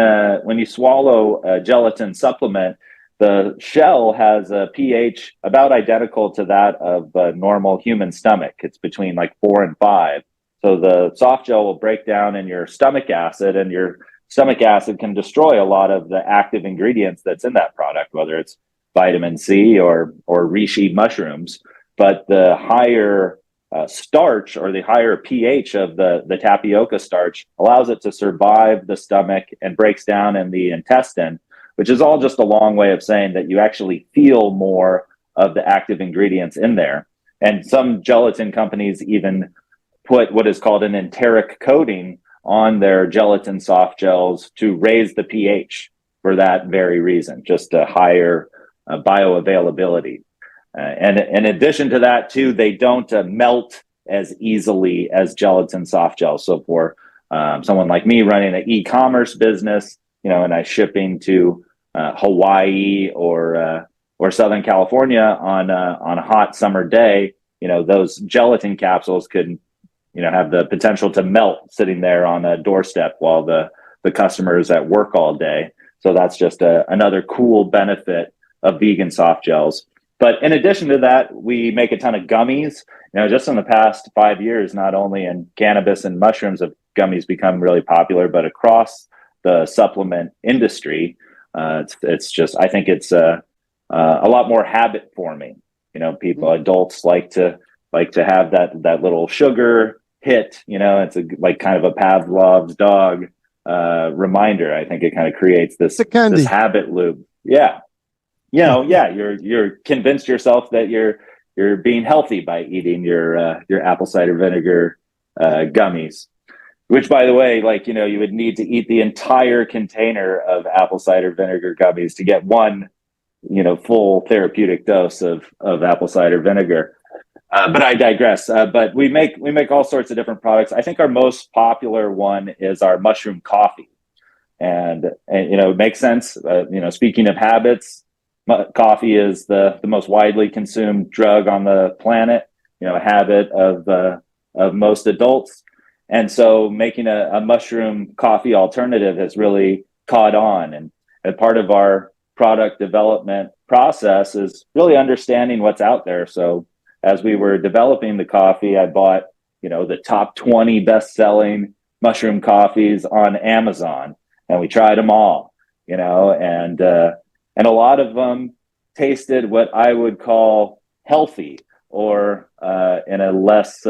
you swallow a gelatin supplement, the shell has a pH about identical to that of a normal human stomach. It's between like 4 and 5. So the soft gel will break down in your stomach acid, and your stomach acid can destroy a lot of the active ingredients that's in that product, whether it's vitamin C or reishi mushrooms. But the higher starch, or the higher pH of the tapioca starch, allows it to survive the stomach and breaks down in the intestine, which is all just a long way of saying that you actually feel more of the active ingredients in there. And some gelatin companies even put what is called an enteric coating on their gelatin soft gels to raise the pH for that very reason, just a higher bioavailability. And in addition to that, too, they don't melt as easily as gelatin soft gels. So for someone like me running an e-commerce business, and I shipping to Hawaii or Southern California on a hot summer day, those gelatin capsules could, have the potential to melt sitting there on a doorstep while the customer is at work all day. So that's just another cool benefit of vegan soft gels. But in addition to that, we make a ton of gummies. Just in the past 5 years, not only in cannabis and mushrooms have gummies become really popular, but across the supplement industry, it's just, I think it's a lot more habit forming. People, adults like to have that little sugar hit. It's like kind of a Pavlov's dog reminder. I think it kind of creates
The
this
candy.
habit loop. Yeah, yeah, you're convinced yourself that you're being healthy by eating your apple cider vinegar gummies. Which, by the way, like you would need to eat the entire container of apple cider vinegar gummies to get one full therapeutic dose of apple cider vinegar. But I digress. But we make all sorts of different products. I think our most popular one is our mushroom coffee, and it makes sense. Speaking of habits, coffee is the most widely consumed drug on the planet. A habit of most adults, and so making a mushroom coffee alternative has really caught on. And part of our product development process is really understanding what's out there. So as we were developing the coffee, I bought the top 20 best-selling mushroom coffees on Amazon, and we tried them all. And a lot of them tasted what I would call healthy, or in a less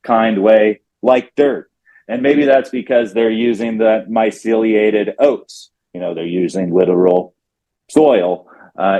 kind way, like dirt. And maybe that's because they're using the myceliated oats. They're using literal soil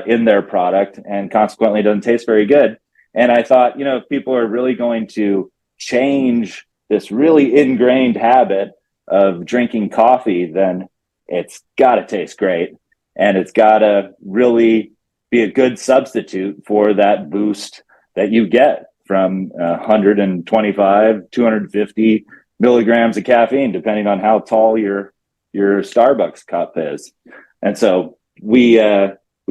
in their product, and consequently it doesn't taste very good. And I thought, if people are really going to change this really ingrained habit of drinking coffee, then it's got to taste great, and it's got to really be a good substitute for that boost that you get from 125, 250 milligrams of caffeine, depending on how tall your Starbucks cup is. And so we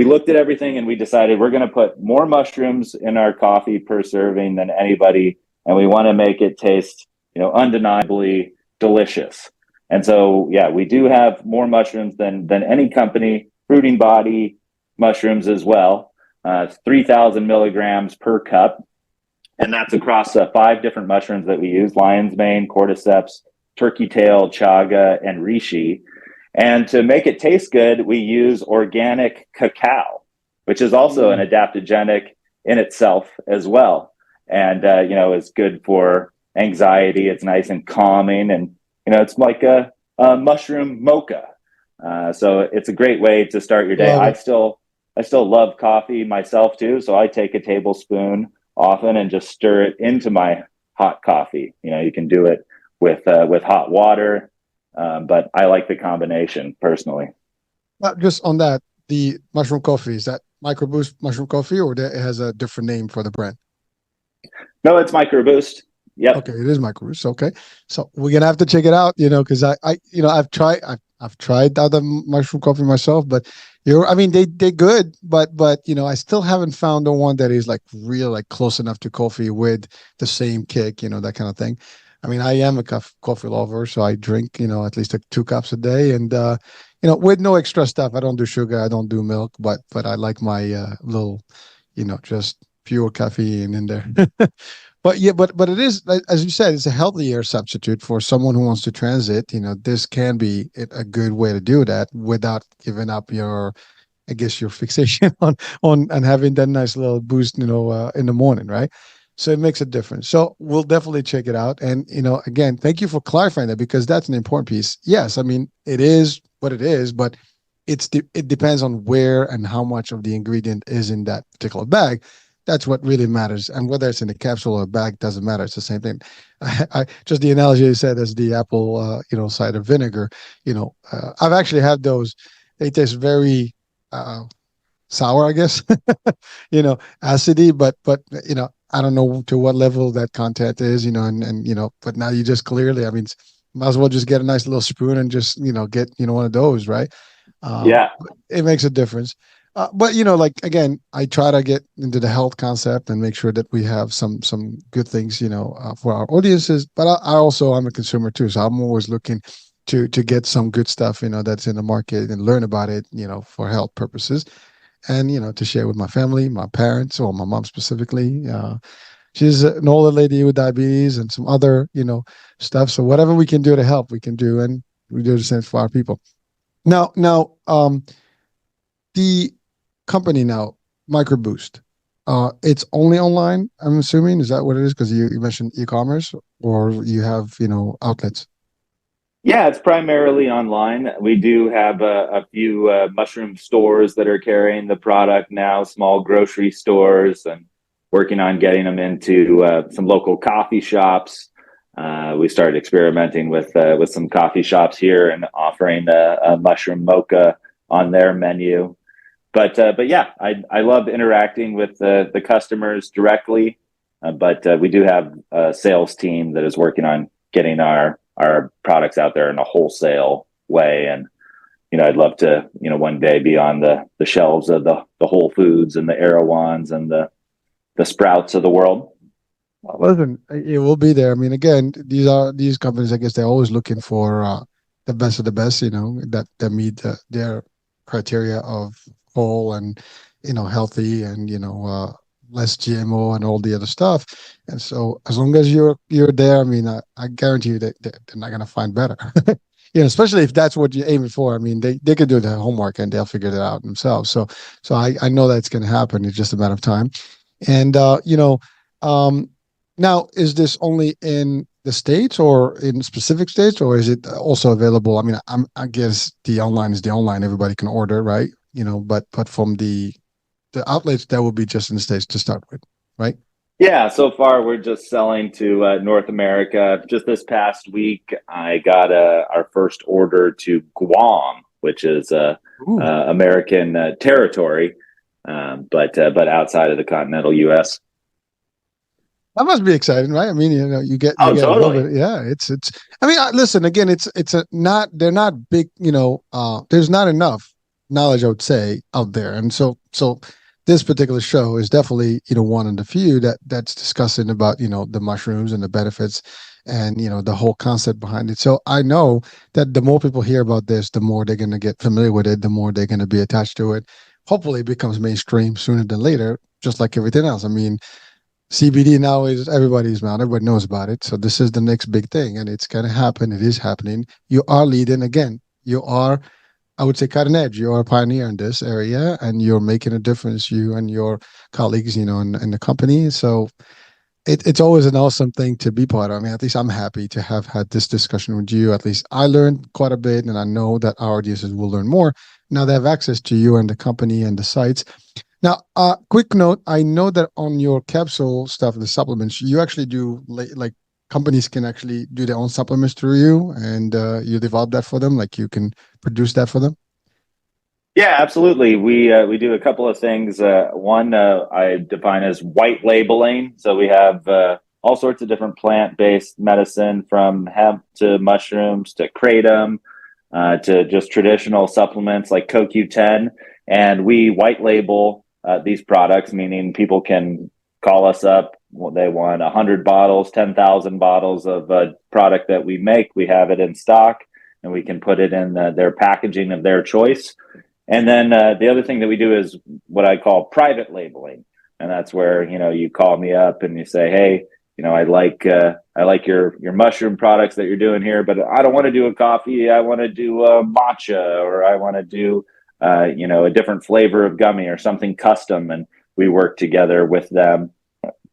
looked at everything, and we decided we're going to put more mushrooms in our coffee per serving than anybody, and we want to make it taste, undeniably delicious. And so, yeah, we do have more mushrooms than any company. Fruiting body mushrooms as well, 3,000 milligrams per cup, and that's across 5 different mushrooms that we use: lion's mane, cordyceps, turkey tail, chaga, and reishi. And to make it taste good, we use organic cacao, which is also an adaptogenic in itself as well. And, is good for anxiety. It's nice and calming. And, it's like a mushroom mocha. So it's a great way to start your day. I still love coffee myself too. So I take a tablespoon often and just stir it into my hot coffee. You can do it with hot water. But I like the combination personally.
Just on that, the mushroom coffee, is that MycroBoost mushroom coffee, or it has a different name for the brand?
No, it's MycroBoost. Yep.
Okay, it is MycroBoost. Okay, so we're gonna have to check it out. Because I've tried other mushroom coffee myself, but they're good, but I still haven't found the one that is like real, like close enough to coffee with the same kick, that kind of thing. I am a coffee lover, so I drink, at least 2 cups a day, and with no extra stuff. I don't do sugar, I don't do milk, but I like my little, just pure caffeine in there. But yeah, but it is, as you said, it's a healthier substitute for someone who wants to transit. This can be a good way to do that without giving up your fixation on having that nice little boost, in the morning, right? So it makes a difference. So we'll definitely check it out. And again, thank you for clarifying that, because that's an important piece. Yes, it is what it is, but it depends on where and how much of the ingredient is in that particular bag. That's what really matters. And whether it's in a capsule or a bag doesn't matter. It's the same thing. I just, the analogy you said as the apple, cider vinegar. I've actually had those. They taste very sour, I guess. Acidy, but I don't know to what level that content is. But now you just clearly, might as well just get a nice little spoon and just get one of those, right?
Yeah.
It makes a difference. But like, again, I try to get into the health concept and make sure that we have some good things, for our audiences. But I'm a consumer too, so I'm always looking to get some good stuff, that's in the market, and learn about it, for health purposes, and to share with my family, my parents, or my mom specifically. She's an older lady with diabetes and some other, stuff. So whatever we can do to help, we can do, and we do the same for our people. Now, the company now, MycroBoost. it's only online, I'm assuming. Is that what it is? Because you mentioned e-commerce, or you have, outlets.
Yeah, it's primarily online. We do have a few mushroom stores that are carrying the product now, small grocery stores, and working on getting them into some local coffee shops. We started experimenting with some coffee shops here and offering a mushroom mocha on their menu. But yeah, I love interacting with the customers directly. But we do have a sales team that is working on getting our products out there in a wholesale way. And I'd love to one day be on the shelves of the Whole Foods and the Erewhons and the Sprouts of the world.
Well, listen, it will be there. I mean, again, these companies. I guess they're always looking for the best of the best. That meet their criteria of whole and healthy and less GMO and all the other stuff. And so, as long as you're there, I mean, I guarantee you that they're not gonna find better. Especially if that's what you're aiming for. I mean, they could do their homework and they'll figure it out themselves. So I know that's gonna happen. It's just a matter of time. And um, now, is this only in the States or in specific states, or is it also available? I mean, I guess the online is the online. Everybody can order, right? But from the outlets, that will be just in the States to start with, right?
Yeah, so far we're just selling to North America. Just this past week, I got our first order to Guam, which is
Ooh,
American territory, but outside of the continental U.S.
that must be exciting, right? I mean, you
Oh,
get a little
totally.
bit. Yeah, it's. I mean, listen again. It's a not. They're not big. There's not enough knowledge, I would say, out there, and so this particular show is definitely one of the few that's discussing about the mushrooms and the benefits and the whole concept behind it. So I know that the more people hear about this, the more they're going to get familiar with it, the more they're going to be attached to it. Hopefully, it becomes mainstream sooner than later, just like everything else. I mean, CBD now is everybody's mouth. Everybody knows about it. So this is the next big thing, and it's going to happen. It is happening. You are leading again. You are, I would say, cutting edge. You are a pioneer in this area, and you're making a difference. You and your colleagues, in the company. So it's always an awesome thing to be part of. I mean, at least I'm happy to have had this discussion with you. At least I learned quite a bit, and I know that our audiences will learn more. Now they have access to you and the company and the sites. Now, quick note, I know that on your capsule stuff, the supplements, you actually do like companies can actually do their own supplements through you and you develop that for them, like you can produce that for them.
Yeah, absolutely. We do a couple of things. One I define as white labeling. So we have all sorts of different plant-based medicine, from hemp to mushrooms to kratom to just traditional supplements like CoQ10, and we white label these products, meaning people can call us up. Well, they want 100 bottles, 10,000 bottles of a product that we make. We have it in stock, and we can put it in their packaging of their choice. And then the other thing that we do is what I call private labeling, and that's where you call me up and you say, "Hey, I like your mushroom products that you're doing here, but I don't want to do a coffee. I want to do a matcha, or I want to do a different flavor of gummy or something custom." And we work together with them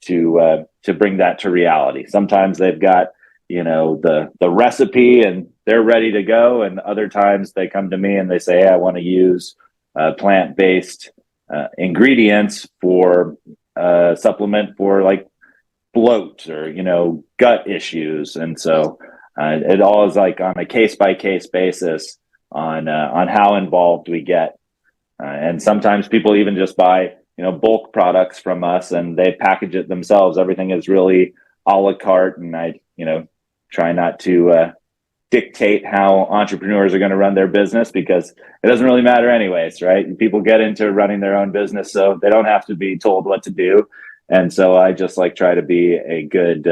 to bring that to reality. Sometimes they've got the recipe and they're ready to go, and other times they come to me and they say, "Hey, I want to use plant-based ingredients for supplement for like bloat or gut issues." And so it all is like on a case-by-case basis on how involved we get. And sometimes people even just buy bulk products from us and they package it themselves. Everything is really a la carte, and I try not to dictate how entrepreneurs are going to run their business, because it doesn't really matter anyways, right? People get into running their own business so they don't have to be told what to do. And so I just like try to be a good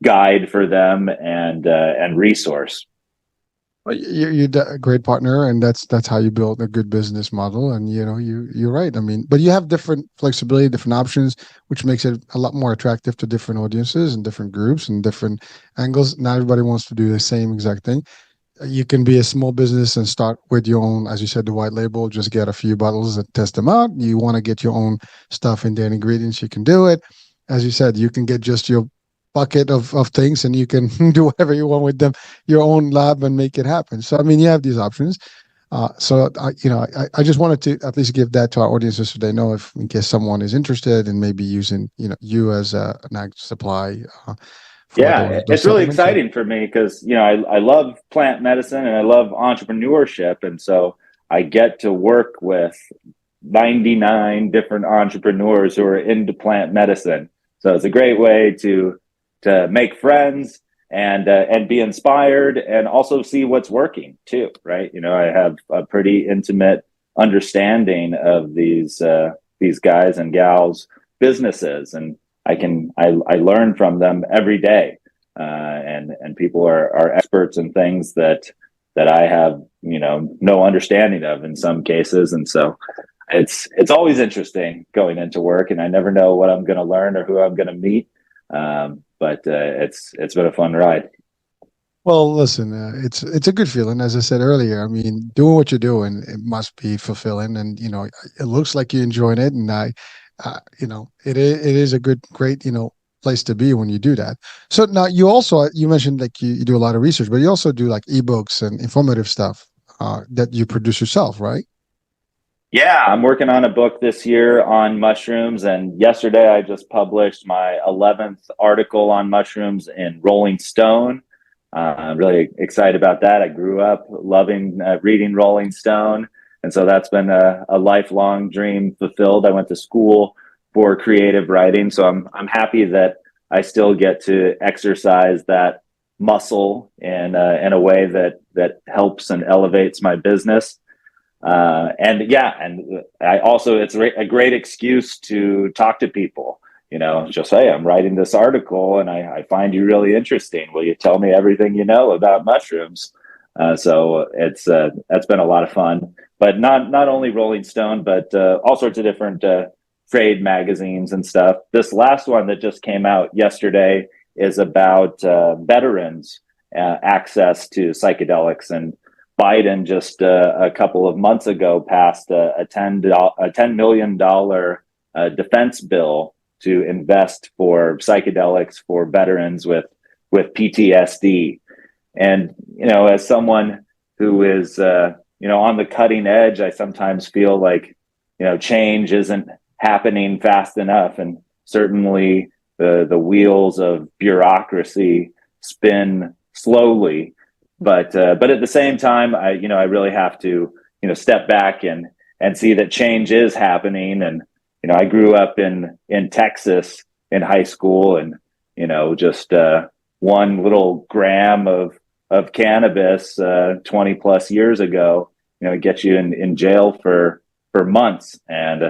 guide for them and resource.
Well, you're a great partner, and that's how you build a good business model. And you're right. I mean, but you have different flexibility, different options, which makes it a lot more attractive to different audiences and different groups and different angles. Not everybody wants to do the same exact thing. you can be a small business and start with your own, as you said, the white label. Just get a few bottles and test them out. You want to get your own stuff in there, ingredients, you can do it. As you said, you can get just your bucket of things, and you can do whatever you want with them, your own lab, and make it happen. So I mean, you have these options. I just wanted to at least give that to our audiences so they know, if in case someone is interested in maybe using you as an ag supply for those
It's really
supplements. So,
exciting for me because I love plant medicine and I love entrepreneurship, and so I get to work with 99 different entrepreneurs who are into plant medicine. So it's a great way to make friends and be inspired, and also see what's working too, right? I have a pretty intimate understanding of these guys and gals businesses, and I learn from them every day, and people are experts in things that I have no understanding of in some cases, and so it's always interesting going into work, and I never know what I'm going to learn or who I'm going to meet. But it's been a fun ride.
well, listen, it's a good feeling. As I said earlier, I mean, doing what you're doing, it must be fulfilling, and it looks like you're enjoying it, and it is a great place to be when you do that. So now you mentioned like you do a lot of research, but you also do like ebooks and informative stuff that you produce yourself, right?
Yeah, I'm working on a book this year on mushrooms, and yesterday I just published my 11th article on mushrooms in Rolling Stone. I'm really excited about that. I grew up loving reading Rolling Stone, and so that's been a lifelong dream fulfilled. I went to school for creative writing, so I'm happy that I still get to exercise that muscle in a way that helps and elevates my business. And I also, it's a great excuse to talk to people, just say, I'm writing this article and I find you really interesting. Will you tell me everything you know about mushrooms? So that's been a lot of fun, but not only Rolling Stone, but all sorts of different trade magazines and stuff. This last one that just came out yesterday is about veterans access to psychedelics, and Biden just a couple of months ago passed a $10 million defense bill to invest for psychedelics for veterans with PTSD. And as someone who is on the cutting edge, I sometimes feel like change isn't happening fast enough, and certainly the wheels of bureaucracy spin slowly. But at the same time, I really have to step back and see that change is happening. And I grew up in Texas in high school, and just one little gram of cannabis 20 plus years ago, gets you in jail for months. And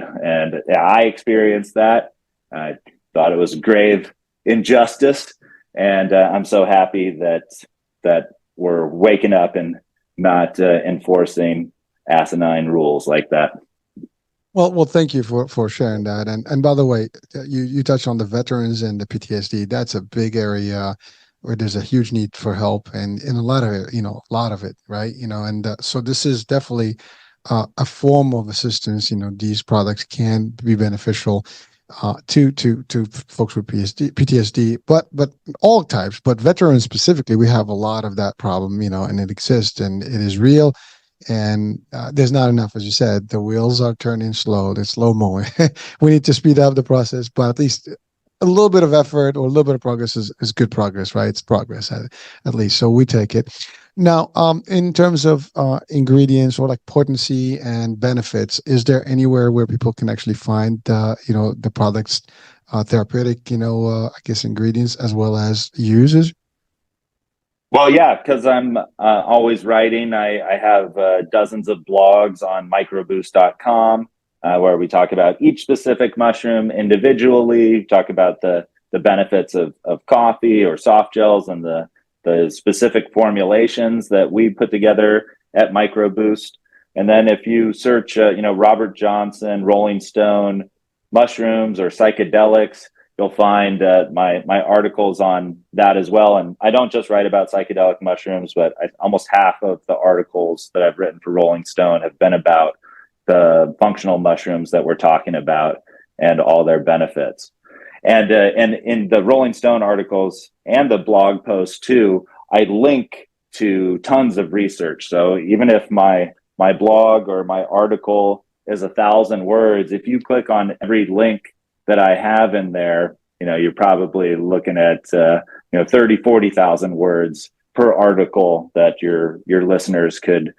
I experienced that. I thought it was a grave injustice, and I'm so happy that we're waking up and not enforcing asinine rules like that.
Well, thank you for sharing that. And by the way, you touched on the veterans and the PTSD. That's a big area where there's a huge need for help, and in a lot of it, a lot of it, right? And so this is definitely a form of assistance. These products can be beneficial to folks with PTSD, but all types, but veterans specifically, we have a lot of that problem, and it exists and it is real. And there's not enough, as you said. The wheels are turning slow. They're slow mo. We need to speed up the process, but at least a little bit of effort or a little bit of progress is good progress, right? It's progress at least. So we take it. Now, in terms of ingredients or like potency and benefits, is there anywhere where people can actually find the products, therapeutic, I guess ingredients as well as uses?
Well, yeah, because I'm always writing. I have dozens of blogs on mycroboost.com where we talk about each specific mushroom individually, talk about the benefits of coffee or soft gels, and the specific formulations that we put together at MycroBoost. And then if you search, Robert Johnson, Rolling Stone, mushrooms or psychedelics, you'll find my articles on that as well. And I don't just write about psychedelic mushrooms, but almost half of the articles that I've written for Rolling Stone have been about the functional mushrooms that we're talking about and all their benefits. And in the Rolling Stone articles and the blog posts too, I link to tons of research. So even if my blog or my article is 1,000 words, if you click on every link that I have in there, you're probably looking at 30,000-40,000 words per article that your listeners could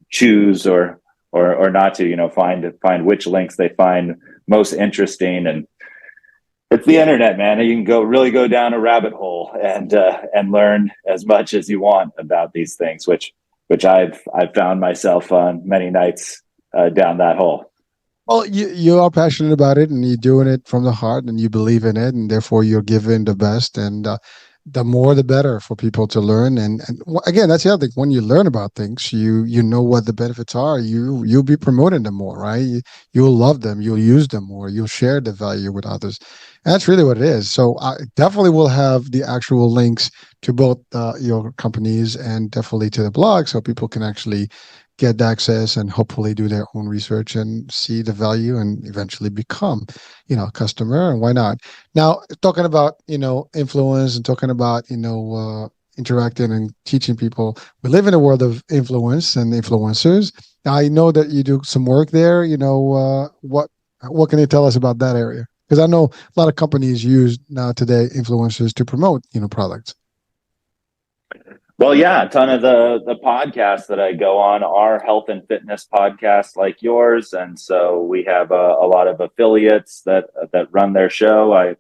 choose or not to, find which links they find most interesting. And it's the internet, man. You can really go down a rabbit hole and learn as much as you want about these things, which I've found myself on many nights down that hole.
Well, you are passionate about it, and you're doing it from the heart, and you believe in it, and therefore you're giving the best, and the more the better for people to learn. And again, that's the other thing. When you learn about things, you know what the benefits are. You'll be promoting them more, right? You'll love them. You'll use them more. You'll share the value with others. And that's really what it is. So I definitely will have the actual links to both your companies and definitely to the blog, so people can actually get access and hopefully do their own research and see the value and eventually become, a customer. And why not? Now, talking about, influence and talking about, interacting and teaching people, we live in a world of influence and influencers. Now, I know that you do some work there. What can you tell us about that area? Because I know a lot of companies use now today influencers to promote, products.
Well, yeah, a ton of the podcasts that I go on are health and fitness podcasts like yours, and so we have a lot of affiliates that run their show. I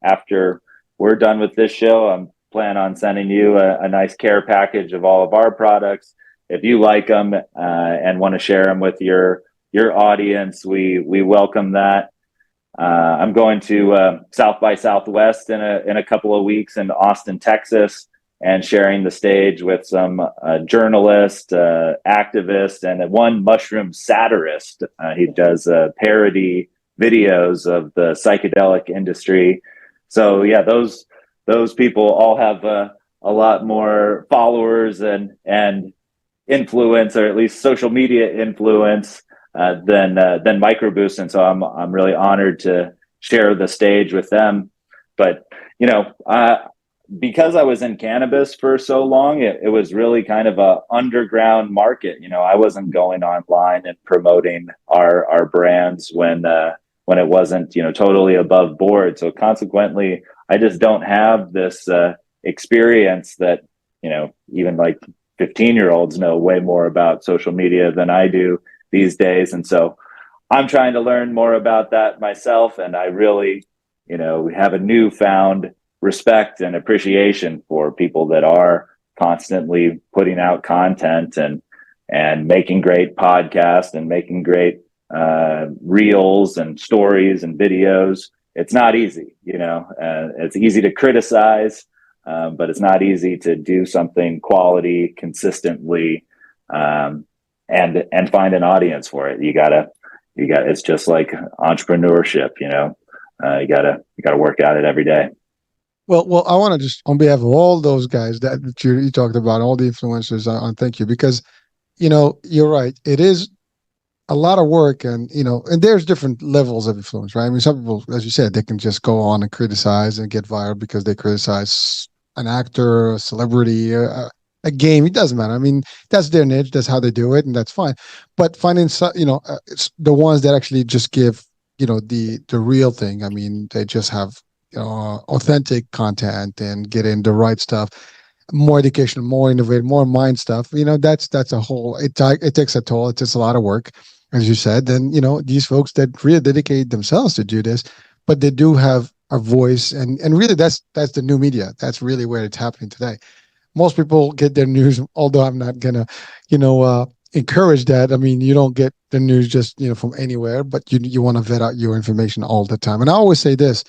after we're done with this show, I'm planning on sending you a nice care package of all of our products. If you like them and want to share them with your audience, we welcome that. I'm going to South by Southwest in a couple of weeks in Austin, Texas, and sharing the stage with some journalists, activists, and one mushroom satirist. He does parody videos of the psychedelic industry. So yeah, those people all have a lot more followers and influence, or at least social media influence, than mycroboost. And so I'm really honored to share the stage with them. But because I was in cannabis for so long, it was really kind of a underground market. I wasn't going online and promoting our brands when it wasn't, totally above board. So consequently, I just don't have this experience that, even like 15-year-olds know way more about social media than I do these days. And so I'm trying to learn more about that myself. And I really, we have a newfound respect and appreciation for people that are constantly putting out content and making great podcasts and making great reels and stories and videos. It's not easy, it's easy to criticize, but it's not easy to do something quality consistently, and find an audience for it. You gotta, it's just like entrepreneurship, you gotta work at it every day.
Well, I want to just, on behalf of all those guys that you talked about, all the influencers, I thank you, because, you're right. It is a lot of work, and, and there's different levels of influence, right? I mean, some people, as you said, they can just go on and criticize and get viral because they criticize an actor, a celebrity, a game. It doesn't matter. I mean, that's their niche. That's how they do it, and that's fine. But finding, it's the ones that actually just give, the real thing. I mean, they just have authentic content and get in the right stuff, more educational, more innovative, more mind stuff. That's a whole. It takes a toll. It takes a lot of work, as you said. And these folks that really dedicate themselves to do this, but they do have a voice, and really that's the new media. That's really where it's happening today. Most people get their news, although I'm not gonna, encourage that. I mean, you don't get the news just from anywhere, but you want to vet out your information all the time. And I always say this.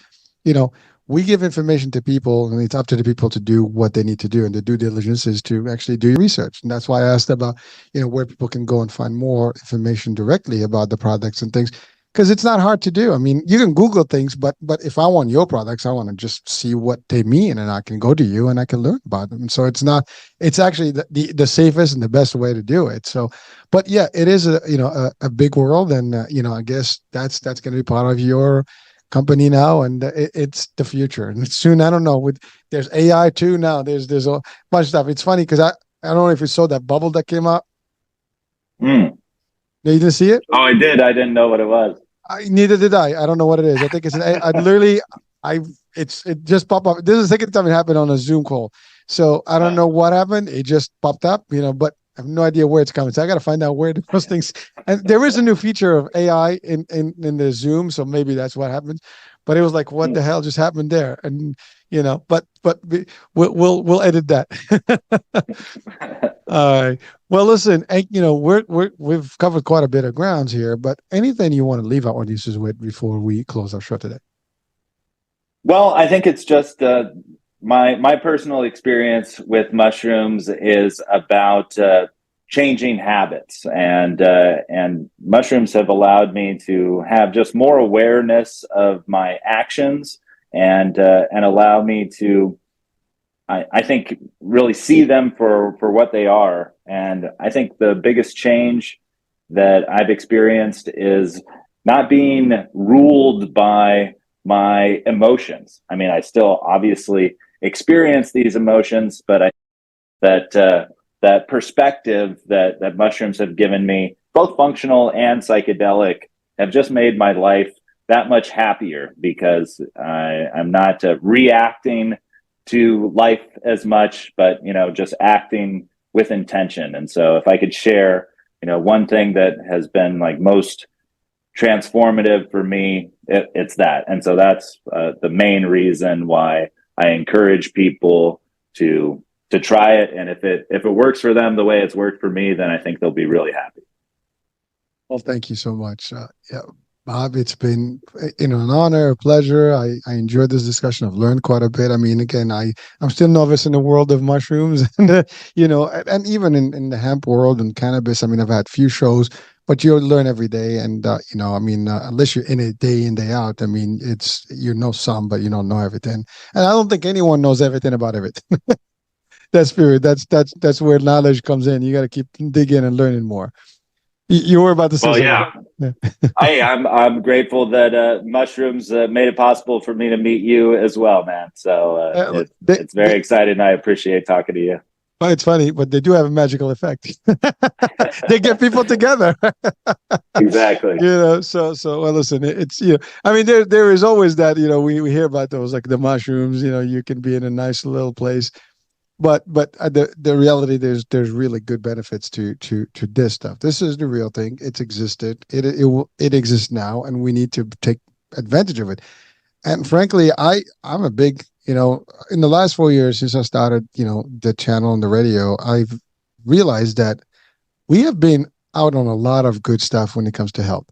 We give information to people, and it's up to the people to do what they need to do. And the due diligence is to actually do research. And that's why I asked about, where people can go and find more information directly about the products and things. because it's not hard to do. I mean, you can Google things, but if I want your products, I want to just see what they mean, and I can go to you and I can learn about them. So it's not. It's actually the safest and the best way to do it. So, but yeah, it is a big world, and I guess that's going to be part of your company now, and it's the future. And soon, I don't know. There's AI too now. There's a bunch of stuff. It's funny because I don't know if you saw that bubble that came out.
Mm.
No, you didn't see it?
Oh, I did. I didn't know what it was.
Neither did I. I don't know what it is. I think it's I literally it just popped up. This is the second time it happened on a Zoom call. So I don't know what happened. It just popped up, but I have no idea where it's coming. So I got to find out where those things. And there is a new feature of AI in the Zoom, so maybe that's what happens. But it was like, what the hell just happened there? And but we'll edit that. All right. Well, listen, we've covered quite a bit of grounds here, but anything you want to leave our audiences with before we close our show today?
Well, I think it's just my personal experience with mushrooms is about changing habits, and mushrooms have allowed me to have just more awareness of my actions, and allow me to, I think, really see them for what they are. And I think the biggest change that I've experienced is not being ruled by my emotions. I mean, I still obviously experience these emotions, but that perspective that mushrooms have given me, both functional and psychedelic, have just made my life that much happier, because I'm not reacting to life as much, but just acting with intention. And so, if I could share, one thing that has been like most transformative for me, it's that. And so that's the main reason why I encourage people to try it. And if it works for them the way it's worked for me, then I think they'll be really happy.
Well, thank you so much. Yeah, Bob, it's been an honor, a pleasure. I enjoyed this discussion. I've learned quite a bit. I mean, again, I'm still novice in the world of mushrooms, and and even in the hemp world and cannabis. I mean, I've had few shows, but you learn every day. And I mean, unless you're in it day in, day out, I mean, it's some, but you don't know everything. And I don't think anyone knows everything about everything. That's spirit. That's where knowledge comes in. You got to keep digging and learning more. You were about to say
Well,
something.
yeah. I'm grateful that mushrooms made it possible for me to meet you as well, man. So it's very exciting. I appreciate talking to you.
Well, it's funny, but they do have a magical effect. They get people together.
Exactly.
So well, listen, it's I mean, there is always that, we hear about those, like the mushrooms. You can be in a nice little place, but the reality, there's really good benefits to this stuff. This is the real thing. It's existed. It exists now, and we need to take advantage of it. And frankly, I'm a big, in the last 4 years since I started, the channel on the radio, I've realized that we have been out on a lot of good stuff when it comes to health.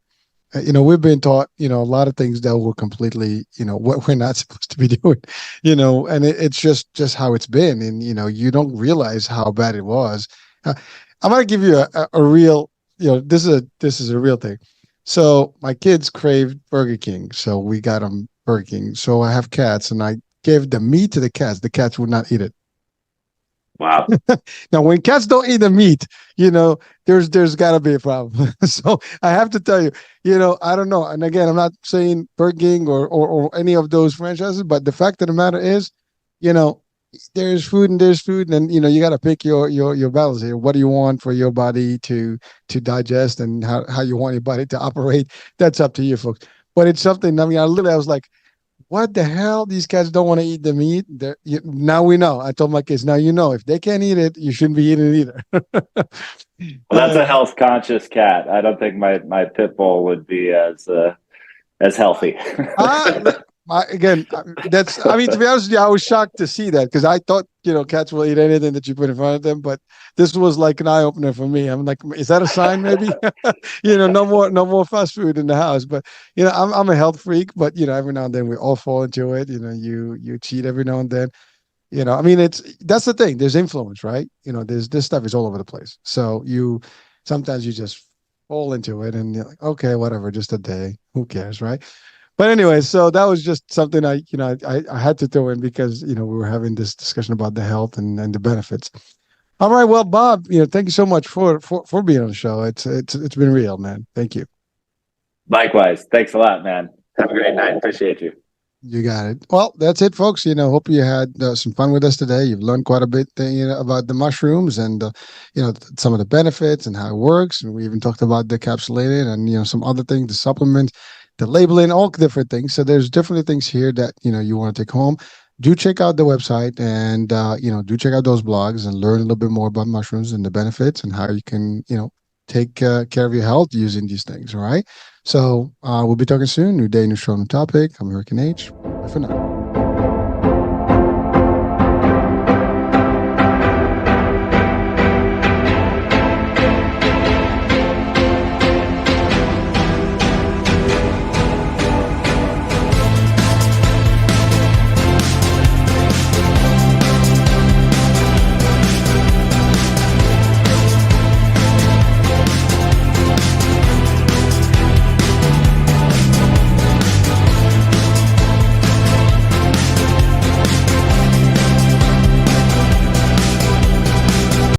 We've been taught, a lot of things that were completely, what we're not supposed to be doing, and it's just how it's been. And, you don't realize how bad it was. I'm going to give you a real, this is a real thing. So my kids craved Burger King. So we got them Burger King. So I have cats, and I gave the meat to the cats. The cats would not eat it.
Wow.
Now, when cats don't eat the meat, there's got to be a problem. So I have to tell you, I don't know. And again, I'm not saying Burger King or any of those franchises, but the fact of the matter is, there's food and there's food, and you got to pick your battles here. What do you want for your body to digest, and how you want your body to operate? That's up to you, folks. But it's something. I mean, I was like, what the hell? These cats don't want to eat the meat. Now we know. I told my kids, now if they can't eat it, you shouldn't be eating it either.
Well, that's a health conscious cat. I don't think my pit bull would be as healthy.
Again, I mean, to be honest with you, I was shocked to see that, because I thought, cats will eat anything that you put in front of them. But this was like an eye opener for me. I'm like, is that a sign? Maybe, no more fast food in the house. But, I'm a health freak, but, every now and then we all fall into it. You cheat every now and then. I mean, that's the thing. There's influence, right? This stuff is all over the place. So sometimes you just fall into it, and you're like, okay, whatever, just a day, who cares, right? But anyway, so that was just something I had to throw in because we were having this discussion about the health and the benefits. All right, well, Bob, thank you so much for being on the show. It's been real, man. Thank you.
Likewise. Thanks a lot, man. Have a great night. Appreciate you.
You got it. Well, that's it, folks. Hope you had some fun with us today. You've learned quite a bit, about the mushrooms and some of the benefits and how it works. And we even talked about the encapsulated and some other things, the supplement, the labeling, all different things. So there's definitely things here that you want to take home. Do check out the website and do check out those blogs and learn a little bit more about mushrooms and the benefits and how you can take care of your health using these things. All right. So we'll be talking soon. New day, new show, new topic. I'm Hurricane H. Bye for now.